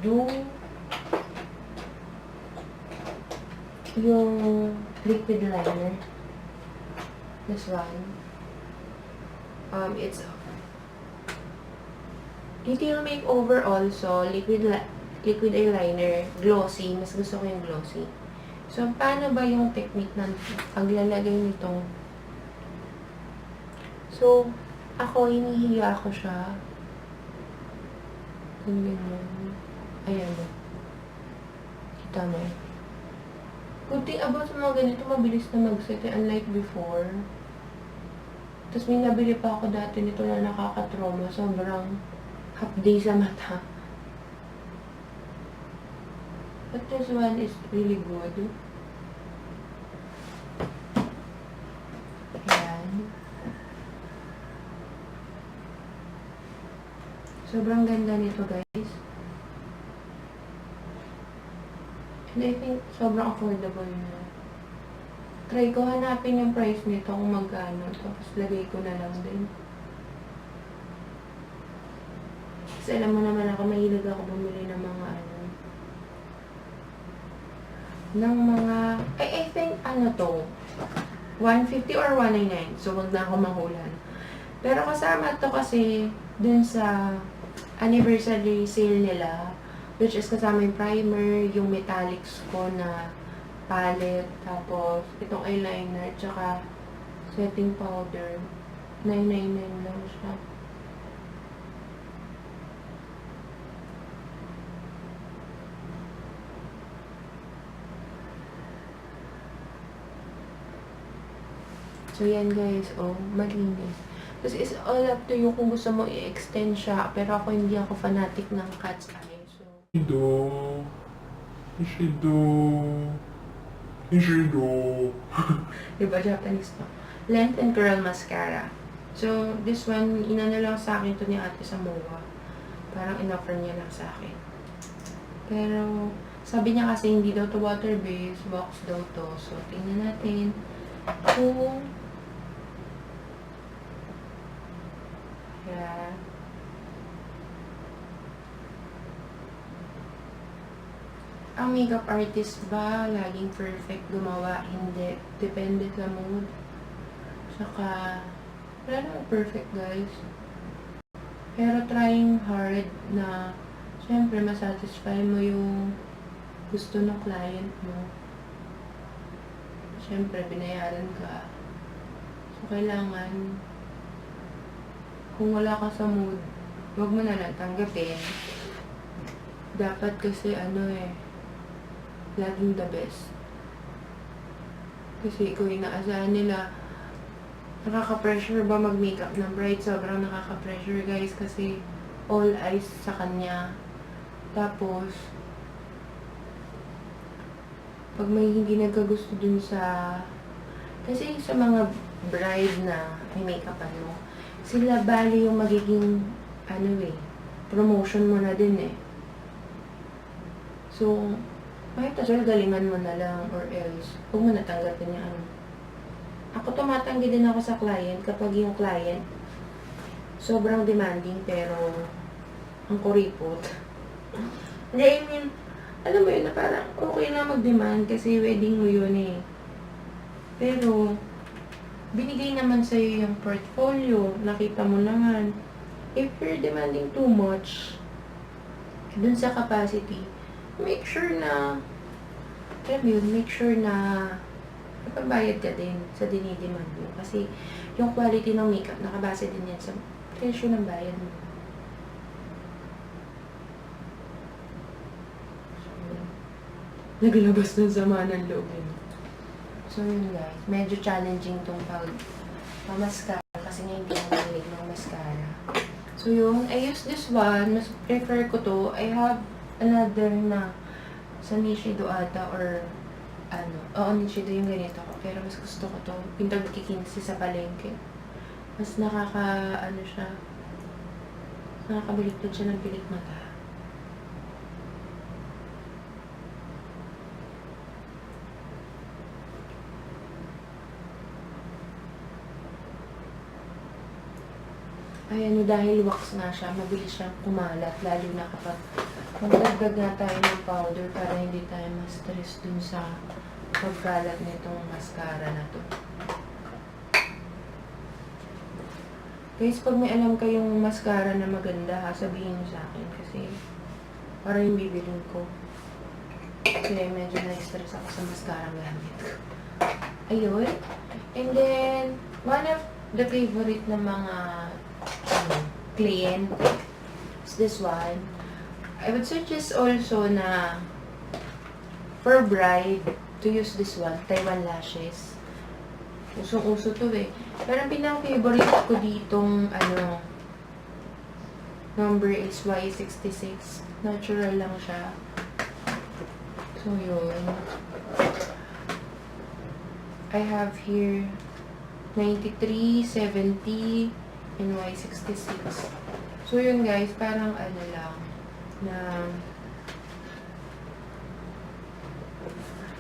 do yung liquid liner. This one. It's detail makeover also, liquid eyeliner, glossy. Mas gusto ko yung glossy. So, paano ba yung technique ng paglalagay nitong? So, ako, hinihiga ko siya. Ganyan. Ayan. Kita mo. Good thing about sa mga ganito, mabilis na mag-set. Unlike before. Tapos may nabili pa ako dati nito na nakakatrauma. Sobrang half day sa mata. But this one is really good. Ayan. Sobrang ganda nito, guys. And I think sobrang affordable na. Try ko hanapin yung price nito kung magkano. Tapos lagay ko na lang din. Kasi alam mo naman ako, mahilig ako bumili ng mga I think to, 150 or 199. So, wag na ako mahulan. Pero kasama to kasi dun sa anniversary sale nila, which is kasama yung primer, yung metallics ko na palette, tapos itong eyeliner, tsaka setting powder. 999 lang siya. So, yan guys. Oh, malinis. Kasi it's all up to you kung gusto mo i-extend siya. Pero ako, hindi ako fanatic ng cat's eye. So, diba, Japanese to? Length and curl mascara. So, this one, inano lang sa akin to ni ate sa MOA. Parang in-offer niya lang sa akin. Pero, sabi niya kasi hindi daw to water-based, box daw to. So, tingnan natin kung yeah. Ang makeup artist ba laging perfect gumawa? Hindi. Depende sa mood. Saka, wala naman perfect, guys. Pero trying hard na syempre masatisfy mo yung gusto ng client mo. Syempre, binayaran ka. So, kailangan kung wala ka sa mood, huwag mo na lang tanggapin. Dapat kasi laging the best. Kasi ikaw yung inaasahan nila. Nakaka-pressure ba mag-makeup ng bride? Sobrang nakaka-pressure, guys, kasi all eyes sa kanya. Tapos, pag may hindi nagkagusto dun sa... Kasi sa mga bride na may makeup sila bali yung magiging promotion mo na din eh. So, kahit asal galingan mo na lang or else, huwag mo natanggapin yung Ako tumatanggi din ako sa client kapag yung client sobrang demanding pero ang kuripot. Hindi, I mean, alam mo yun na parang okay na mag-demand kasi wedding mo yun eh. Pero, binigay naman sa'yo yung portfolio, nakita mo naman. If you're demanding too much, dun sa capacity, make sure na napagbayad ka din sa dinidemand mo. Kasi yung quality ng makeup, nakabase din yan sa presyo ng bayad mo. So, naglabas ng sama ng loob yun. So yun guys, medyo challenging tong pag-mascara kasi nga hindi ako mahilig ng mascara. So yun, I use this one, mas prefer ko to. I have another na sa Nishido ata or Nishido yung ganito ko. Pero mas gusto ko to, yung tag-15 sa palengke. Mas siya, nakakabaliktad siya ng pilik mata. Ay, dahil wax nga siya, mabilis siyang kumalat, lalo na kapag magdagdag na tayo ng powder para hindi tayo ma-stress dun sa pagkalat nitong mascara na to. Guys, pag may alam kayong mascara na maganda, sabihin nyo sa akin kasi para yung bibilin ko. Kasi medyo na-stress ako sa mascara gamit ko. Ayun. And then, one of the favorite na mga client is this one. I would suggest also na for bride to use this one, Taiwan lashes. Usong-uso to eh. Pero ang pinaka-favorite ko ditong Number is Y66. Natural lang siya. So, yun. I have here 93, 70, and Y66. So, yun guys, parang ano lang, na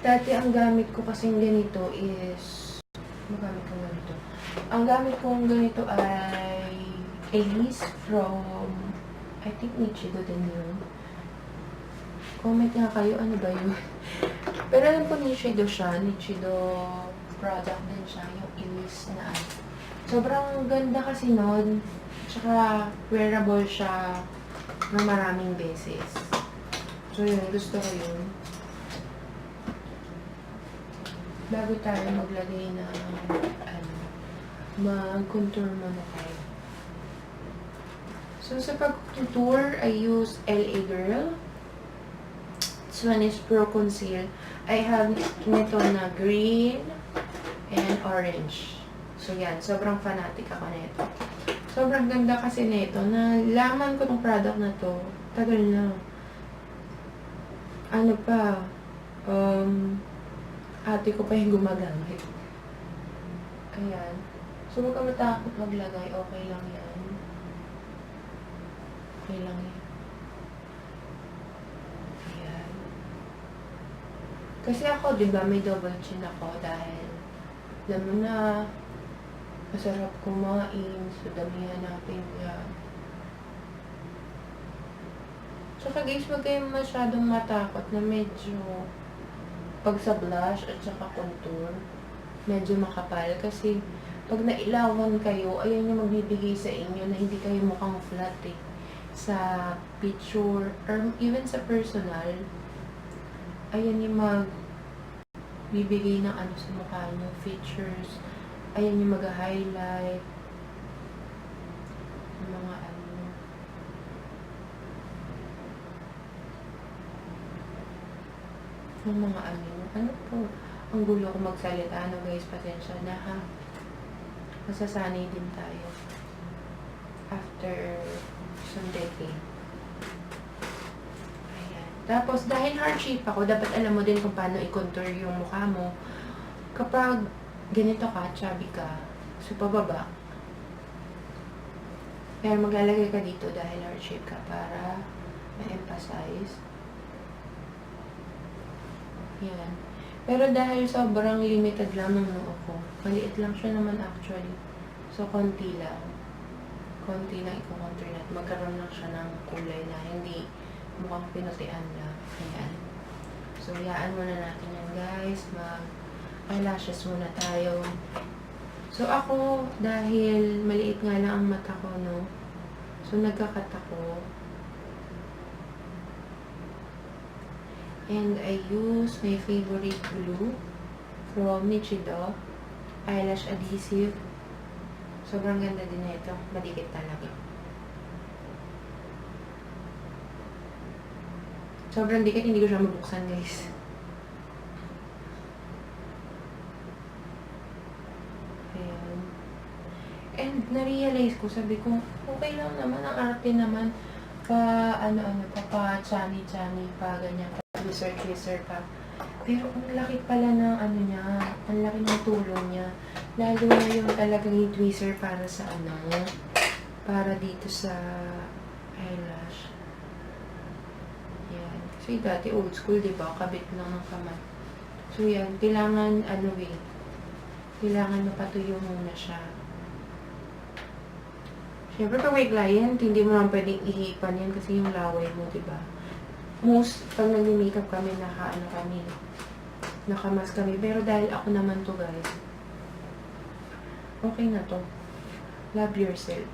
dati ang gamit ko kasing ganito is, magamit ko ganito. Ang gamit kong ganito ay Elise from, I think Nichido din yun. Comment nga kayo, ano ba yun? Pero alam ko Nichido siya, Nichido product din siya, yung Elise na. Sobrang ganda kasi nun. Tsaka wearable siya na maraming beses. So yun, gusto ko yun. Bago tayo maglagay ng mag-contour muna tayo. So sa pag-contour, I use LA Girl. This one is Pro Conceal. I have nito na green and orange. So yan, sobrang fanatic ako nito. Sobrang ganda kasi nito. Nalaman ko tong product na to. Tagal na. Ano pa? Ate ko pa yung gumagamit. Ayan. So, huwag ka matakot maglagay. Okay lang yan. Okay lang yan. Ayan. Kasi ako, di ba, may double chin ako dahil alam mo na, masarap kumain. So, damihan natin yan. Tsaka guys, huwag kayong masyadong matakot na medyo pag sa blush at saka contour, medyo makapal. Kasi pag nailawan kayo, ayan yung magbibigay sa inyo na hindi kayo mukhang flat eh. Sa picture, or even sa personal, ayan yung magbibigay ng ano sa mukha nyo, features. Ayan yung mag-highlight. Mga ng mga ano po, ang gulo ko magsalita, ano guys, pasensya na ha. Masasanay din tayo after some decade. Ayan. Tapos, dahil heart shape ako, dapat alam mo din kung paano i-contour yung mukha mo. Kapag ganito ka, chubby ka, so pababa. Pero maglalagay ka dito dahil heart shape ka para ma-emphasize. Yan. Pero dahil sobrang limited lang ng noo ko, maliit lang siya naman actually. So, konti lang. Konti lang i-contour natin. Magkaroon lang siya ng kulay na hindi mukhang pinutian na. Ayan. So, hayaan muna natin yan guys. Mag-eyelashes muna tayo. So, ako, dahil maliit nga lang ang mata ko, no? So, nagkakat ako. And I use my favorite glue from Nichido. Eyelash adhesive. Sobrang ganda din na ito. Madikit talaga. Sobrang dikit. Hindi ko siya mabuksan guys. Ayan. And na-realize ko, sabi ko, okay lang naman. Ang arte naman. Pa-chani-chani pa, ganyan. Wizard pa. Pero ang laki pala ng ano niya, ang laki ng tulong niya. Lalo na yung talagang yung tweezer para sa ano, para dito sa eyelash. Yan. Kasi dati old school, diba? Kabit lang ng kamay. So yan, kailangan ano eh, kailangan mapatuyo muna siya. Siyempre pag may client, hindi mo naman pwedeng ihipan yan kasi yung laway mo, diba? Most, pag nag-makeup kami, nakamas kami. Pero dahil ako naman to guys, okay na to. Love yourself.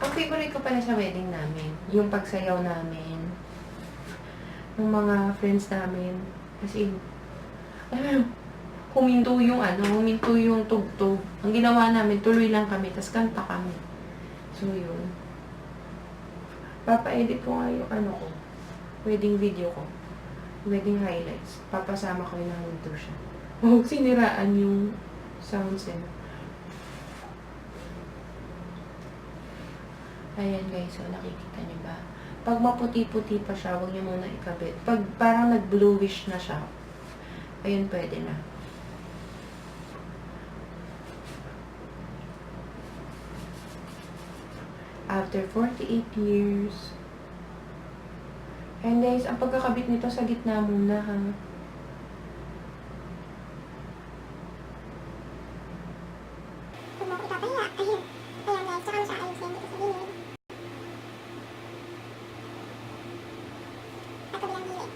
Ang favorite ko pala sa wedding namin, yung pagsayaw namin, ng mga friends namin. Kasi, huminto yung tugtog. Ang ginawa namin, tuloy lang kami, tas kanta kami. So, yun. Papa-edit ko nga yung ano ko, wedding video ko, wedding highlights. Papasama ko yung nandito siya. Huwag siniraan yung sounds eh. Ayan guys, so nakikita niyo ba? Pag maputi-puti pa siya, huwag niyo muna ikabit. Pag parang nag-bluish na siya, ayun, pwede na. After 48 years. And guys, ang pagkakabit nito sa gitna muna ha. Kung mo ipapaya, ayun. Ayan guys, tsaka mo siya ayusin dito sa gilid. At kabilang gilid.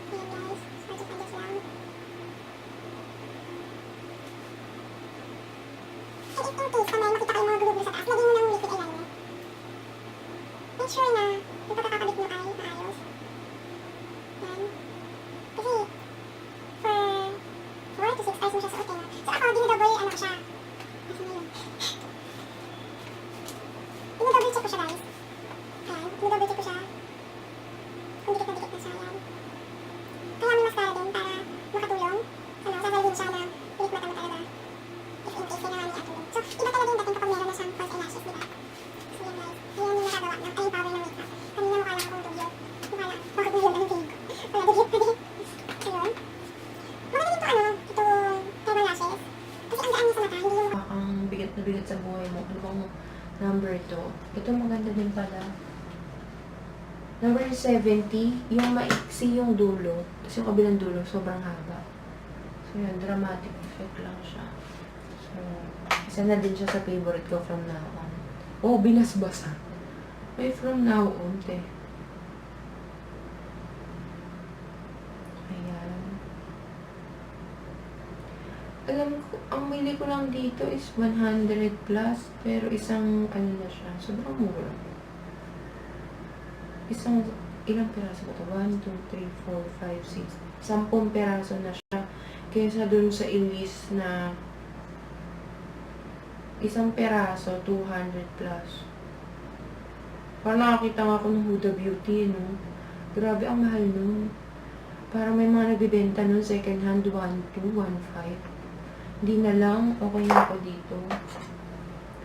Ayan guys, adjust lang. And if in case, kung may makita kayong mga gulo sa taas, lagyan mo ng liquid eyeliner. Make sure na yung pagkakakabit mo ay maayos. Yan. Kasi, for 4 to 6 hours mo siya suotin. So ako, dinidouble, ano ko siya. Kasi ngayon. Dinidouble check ko siya guys. Ayan, dinidouble check ko siya. Kung dikit na siya, yan. Kaya may mascara din para makatulong. Ano, sasalin siya na pilit mata mo talaga. If in case kailangan niya atulong. So, iba talaga yung dating kapag meron na siyang false eyelashes, diba? So yan guys, ayan yung nagagawa ng ay power ng makeup. Kanina mukha lang akong tugyo. Mukha lang, baka tugyo lang yung tingin ko. Wala, tugyo pa din. Ayun. Maganda din to ano, itong herbal lashes. Kasi ang gaan niya sa mata, hindi yung Ang bigat na bigat sa buhay mo. Ano bang number to? Ito maganda din pala. Number 70, yung maiksi yung dulo. Tapos yung kabilang dulo, sobrang haba. So yun, dramatic effect lang siya. So, isa na din siya sa favorite ko from now on. Oh, binasbasa. May from now on, te. Ayan. Alam ko, ang mili ko lang dito is 100 plus, pero isang ano na siya, sobrang mura. Isang, ilang peraso ba ito? 1, 2, 3, 4, 5, 6, 10 peraso na siya. Kaysa dun sa Elise na isang peraso, 200 plus. Parang nakakita nga ako ng Huda Beauty, no? Grabe, ang mahal nun. Parang may mga nagbibenta nun, second hand, 1, 2, 1, 5. Hindi na lang, okay na ako dito.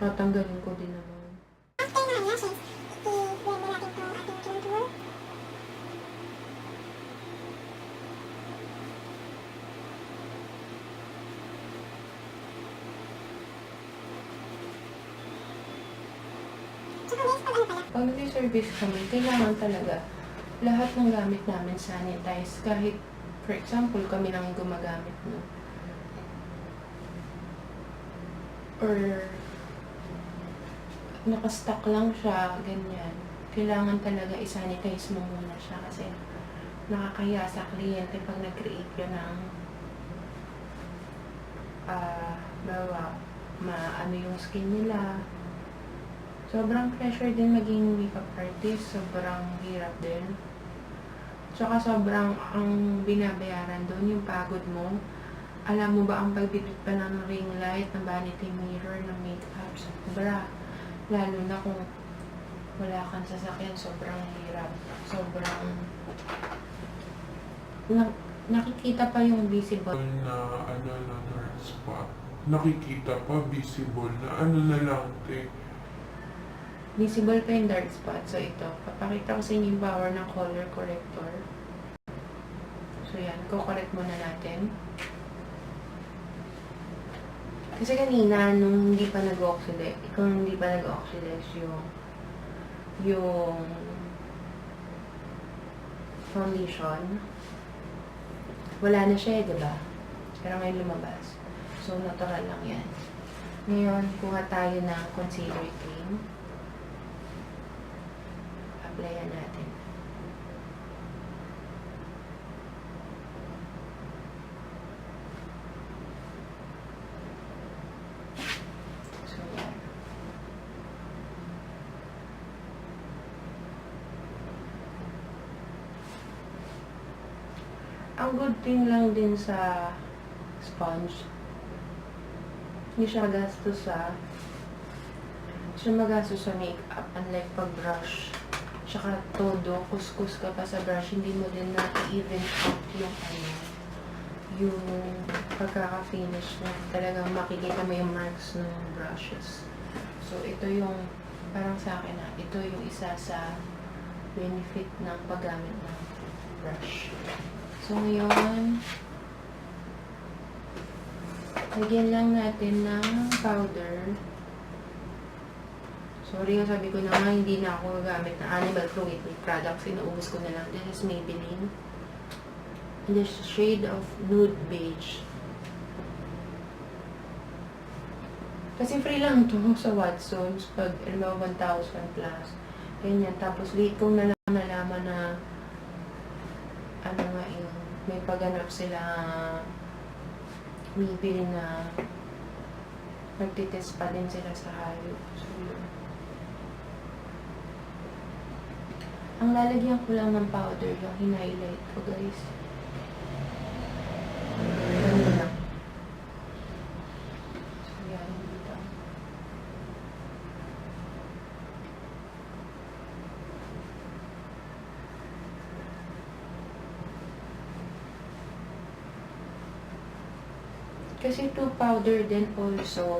Tatanggalin ko din naman. after ng lashes, i-blend na natin itong ating contour. Tsaka guys, pag ano pala, Pag nag-service kami, kailangan talaga lahat ng gamit namin sanitize. Kahit, for example, kami lang gumagamit mo. Or, nakastock lang siya, ganyan. Kailangan talaga i-sanitize mo muna siya kasi nakakahiya sa kliyente pag nag-create yun ng bawa, maano yung skin nila. Sobrang pressure din maging makeup artist. Sobrang hirap din. Tsaka sobrang ang binabayaran doon, yung pagod mo. Alam mo ba ang pagbibit pa ng ring light, ng vanity mirror, ng makeup, sobra. Lalo na kung wala kang sasakyan, sobrang hirap. Sobrang nakikita pa yung visible. Na ano na dark spot. Nakikita pa, visible na ano na lang, te. Visible pa yung dark spot. So ito, papakita ko sa inyo yung power ng color corrector. So yan, ko-correct muna natin. Kasi kanina, nung hindi pa nag-oxidize, kung hindi pa nag-oxidize yung foundation, wala na siya, diba? Pero ngayon lumabas. So, natural lang yan. Ngayon, kuha tayo ng concealer cream. Applyan natin. So, yan. Ang good thing lang din sa sponge, hindi siya magastos sa makeup, unlike pag brush. Tsaka todo, kuskus ka pa sa brush, hindi mo din na-even out yung pagkaka-finish na talagang makikita mo yung marks ng brushes. So, ito yung, parang sa akin na, ito yung isa sa benefit ng paggamit ng brush. So, ngayon, lagyan lang natin ng powder. Sorry, sabi ko na nga, hindi na ako gagamit ng animal cruelty products. Inuubos ko na lang. This is Maybelline. In the shade of nude beige. Kasi free lang to sa Watsons pag 1,000 plus. Ganyan. Tapos late kong na lang nalaman na ano nga yung may pagganap sila Maybelline na nagtitest pa din sila sa hayop. So, yun. Ang lalagyan ko lang ng powder yung hinighlight ko, guys. Ganun lang. So, yan. Dito. Kasi to powder din also,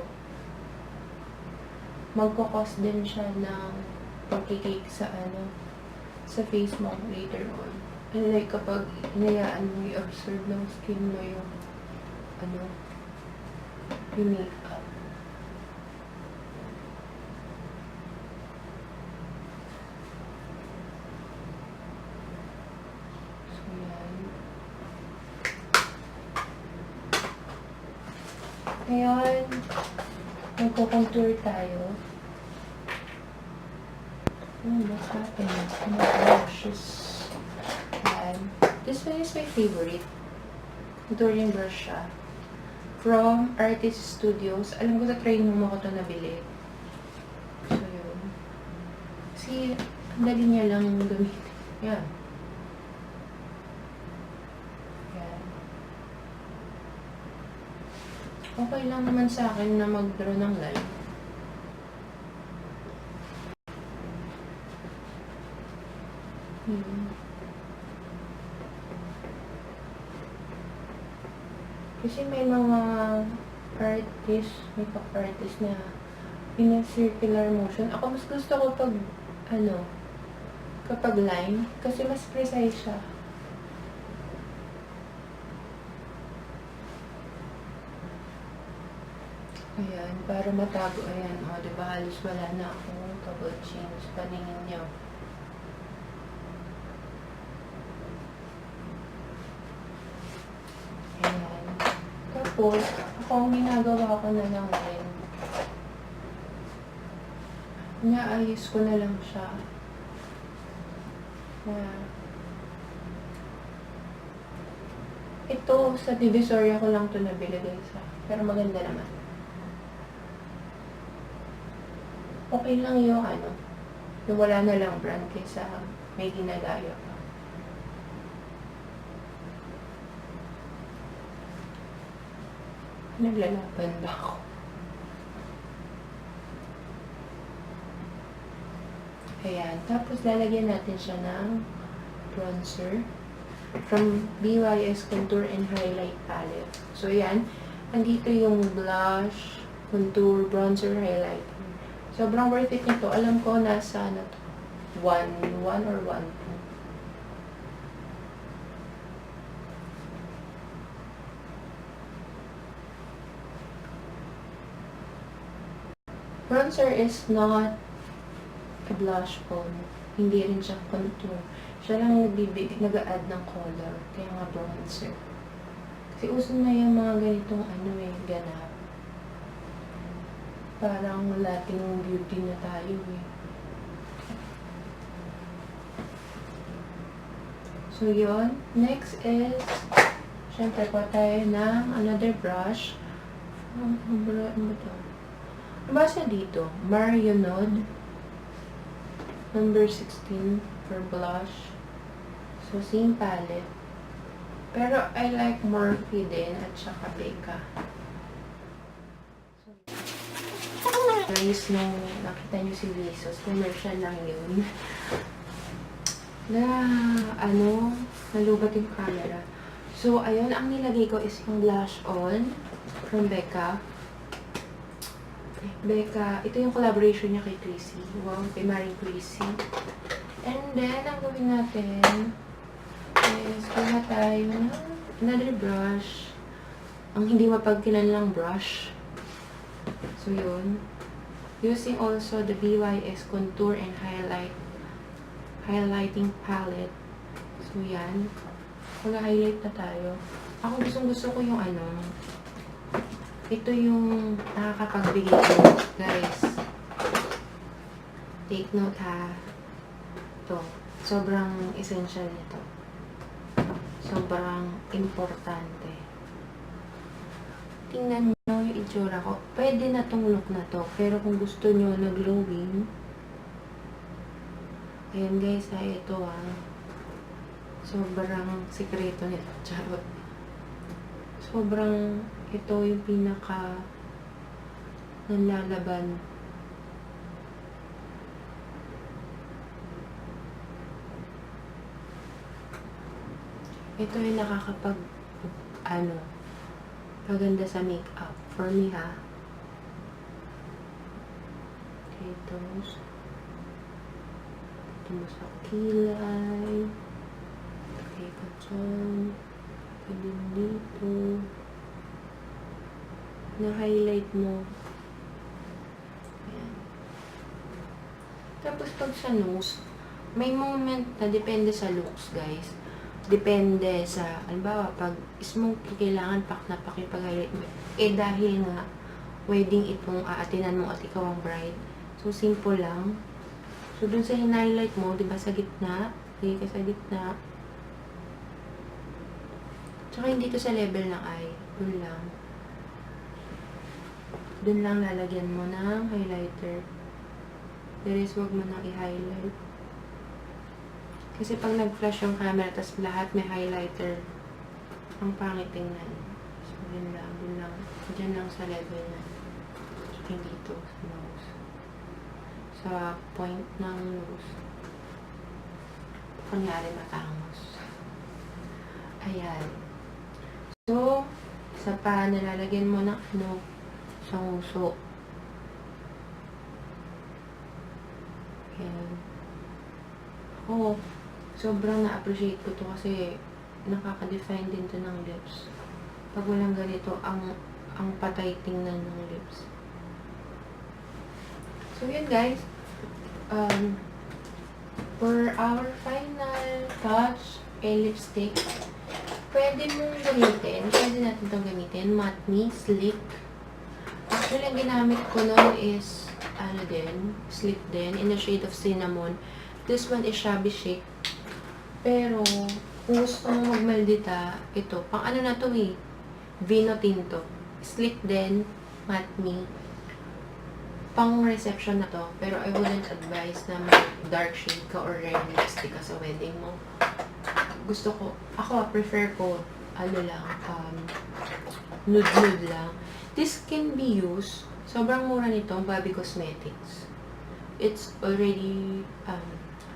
magkakos din siya ng pagkikake sa ano, sa face mo later on. And like kapag inayaan mo i-absorb ng skin mo yung ano, yung makeup. So, yan. Ngayon, magko-contour tayo. What's happening? Oh my gosh. This one is my favorite. Contouring brush siya. From Artist Studios. Alam ko sa training mo ko ito nabili. So, yun. Kasi, ang dali niya lang gamitin. Yan. Yan. Okay lang naman sa akin na mag-draw ng line. Kasi may mga makeup artist na in-circular motion. Ako mas gusto ko pag, kapag line, kasi mas precise siya. Ayan, para matago. Ayan, o, diba halos wala na akong double chin sa paningin niyo. Ayan. Tapos, ako ang ginagawa ko na lang din. Inaayos ko na lang siya. Ito, sa Divisoria ko lang ito nabili guys. Pero maganda naman. Okay lang yung yung wala na lang brand kaysa may ginagaya pa. Naglalaban ba ako? Ayan. Tapos lalagyan natin siya ng bronzer from BYS Contour and Highlight Palette. So, yan. Andito yung blush, contour, bronzer, highlight. Sobrang worth it nito. Alam ko nasa 1 or 1.2. Bronzer is not a blush on. Hindi rin siya contour. Siya lang nag-a-add ng color. Kaya nga bronzer. Kasi uso na yung mga ganitong ganap. Parang Latin beauty na tayo eh. So, yun. Next is, syempre po tayo ng another brush. Ano ba ito? Basta dito, Marionode. Number 16 for blush. So, same palette. Pero, I like Morphe din at saka Becca. Guys, nung nakita nyo si Visos, commercial lang yun. Nalubat yung camera. So, ayun, ang nilagay ko is yung blush on from Becca. Ito yung collaboration niya kay Chrissy. Wow, kay Maring Chrissy. And then, ang gawin natin is kuha tayo ng another brush. Ang hindi mapagkilanlang brush. So, yun. Using also the BYS Contour and Highlighting Palette. So, yan. Mag-highlight na tayo. Ako gusto ko yung ano. Ito yung nakakapagbigay ko, guys. Take note ha. Ito. Sobrang essential nito. Sobrang importante. Tingnan nyo yung itsura ko. Pwede na tong look na to. Pero kung gusto nyo na glowing, ayan guys ha, ito ha. Sobrang sikreto nito. Charot. Sobrang, ito yung pinaka nanlalaban. Ito yung nakakapag, paganda sa makeup. For me ha. Ito mo sa kilay. Okay, ka dyan. Pwede dito. Na-highlight mo. Ayan. Tapos pag sa nose, may moment na depende sa looks, guys. Depende sa, halimbawa, pag smoky, kailangan na pakipag-highlight mo. Dahil nga, wedding itong aatinan mo at ikaw ang bride. So, simple lang. So, dun sa hinighlight mo, diba sa gitna? Okay, ka sa gitna. Tsaka hindi to sa level ng eye. Dun lang. Dun lang lalagyan mo ng highlighter. The rest, wag mo nang i-highlight. Kasi pag nag-flash yung camera, tas lahat may highlighter, ang pangit tingnan. So, dun lang. Dyan lang sa level na. So, dito, sa nose. Sa point ng nose. Kunyari matangos. Ayan. So, sa pa, nalalagyan mo ng sa nguso. Ayan. Ako, sobrang na-appreciate ko to kasi nakaka-define din to ng lips. Pag walang ganito, ang patay tingnan ng lips. So, yun guys. For our final touch, lipstick, pwede mong gamitin. Pwede natin itong gamitin. Matte Me, Sleek. Actually, ang ginamit ko nun is, sleek din, in the shade of cinnamon. This one is shabby chic. Pero, kung gusto mong magmaldita, ito, pang na to eh, vino tinto. Sleek din, matte me. Pang reception na to, pero I wouldn't advise na dark shade ka or red lipstick ka sa wedding mo. Gusto ko, prefer ko, nude lang. This can be used, sobrang mura nito, Bobby Cosmetics. It's already,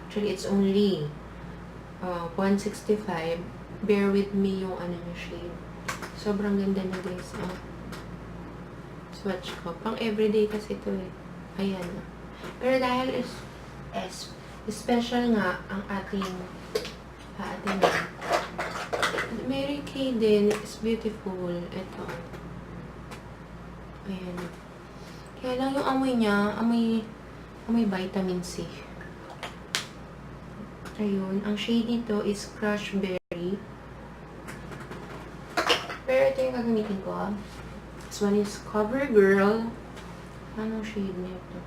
actually, it's only 165. Bear with me yung yung shade. Sobrang ganda na guys. Swatch ko. Pang everyday kasi ito eh. Ayan na. Pero dahil is special nga ang ating Mary Kay din is beautiful. Ito. Ayan. Kaya lang yung amoy niya, amoy vitamin C. Ayun. Ang shade nito is Crush Berry. Pero ito yung gagamitin ko. This one is Cover Girl. Anong shade nito?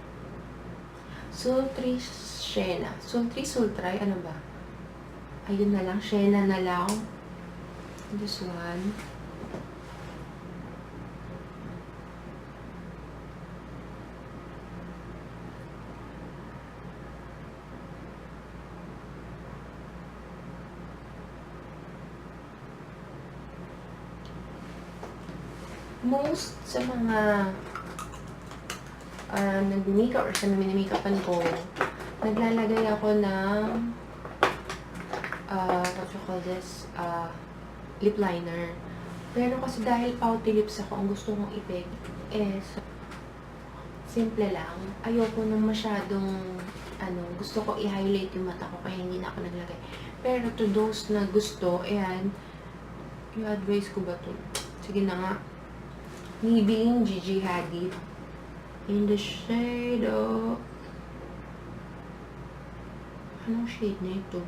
Sultry Shena. Sultry? Ano ba? Ayun na lang. Shena na lang. This one. Most sa mga nag-makeup or sa mini-makeupan ko, naglalagay ako ng what you call this, lip liner. Pero kasi dahil pouty lips ako, ang gusto kong i-pick is simple lang. Ayoko nang masyadong, gusto ko i-highlight yung mata ko, kaya hindi na ako naglagay. Pero to those na gusto, ayan, yung advice ko ba to? Sige na nga. Maybelline Gigi Hadid. In the shade of... Anong shade na ito?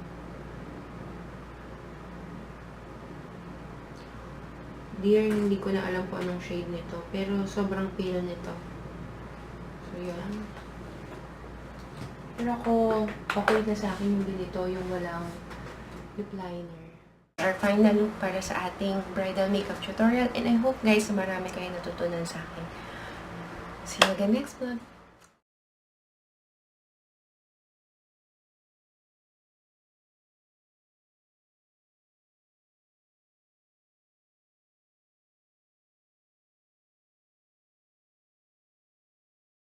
Dear, hindi ko na alam kung anong shade nito. Pero sobrang pale nito. So, yan. Pero ako, okay na sa akin yung ganito, yung walang lip liner. Our final look para sa ating bridal makeup tutorial. And I hope guys, marami kayo natutunan sa akin. See you again next vlog.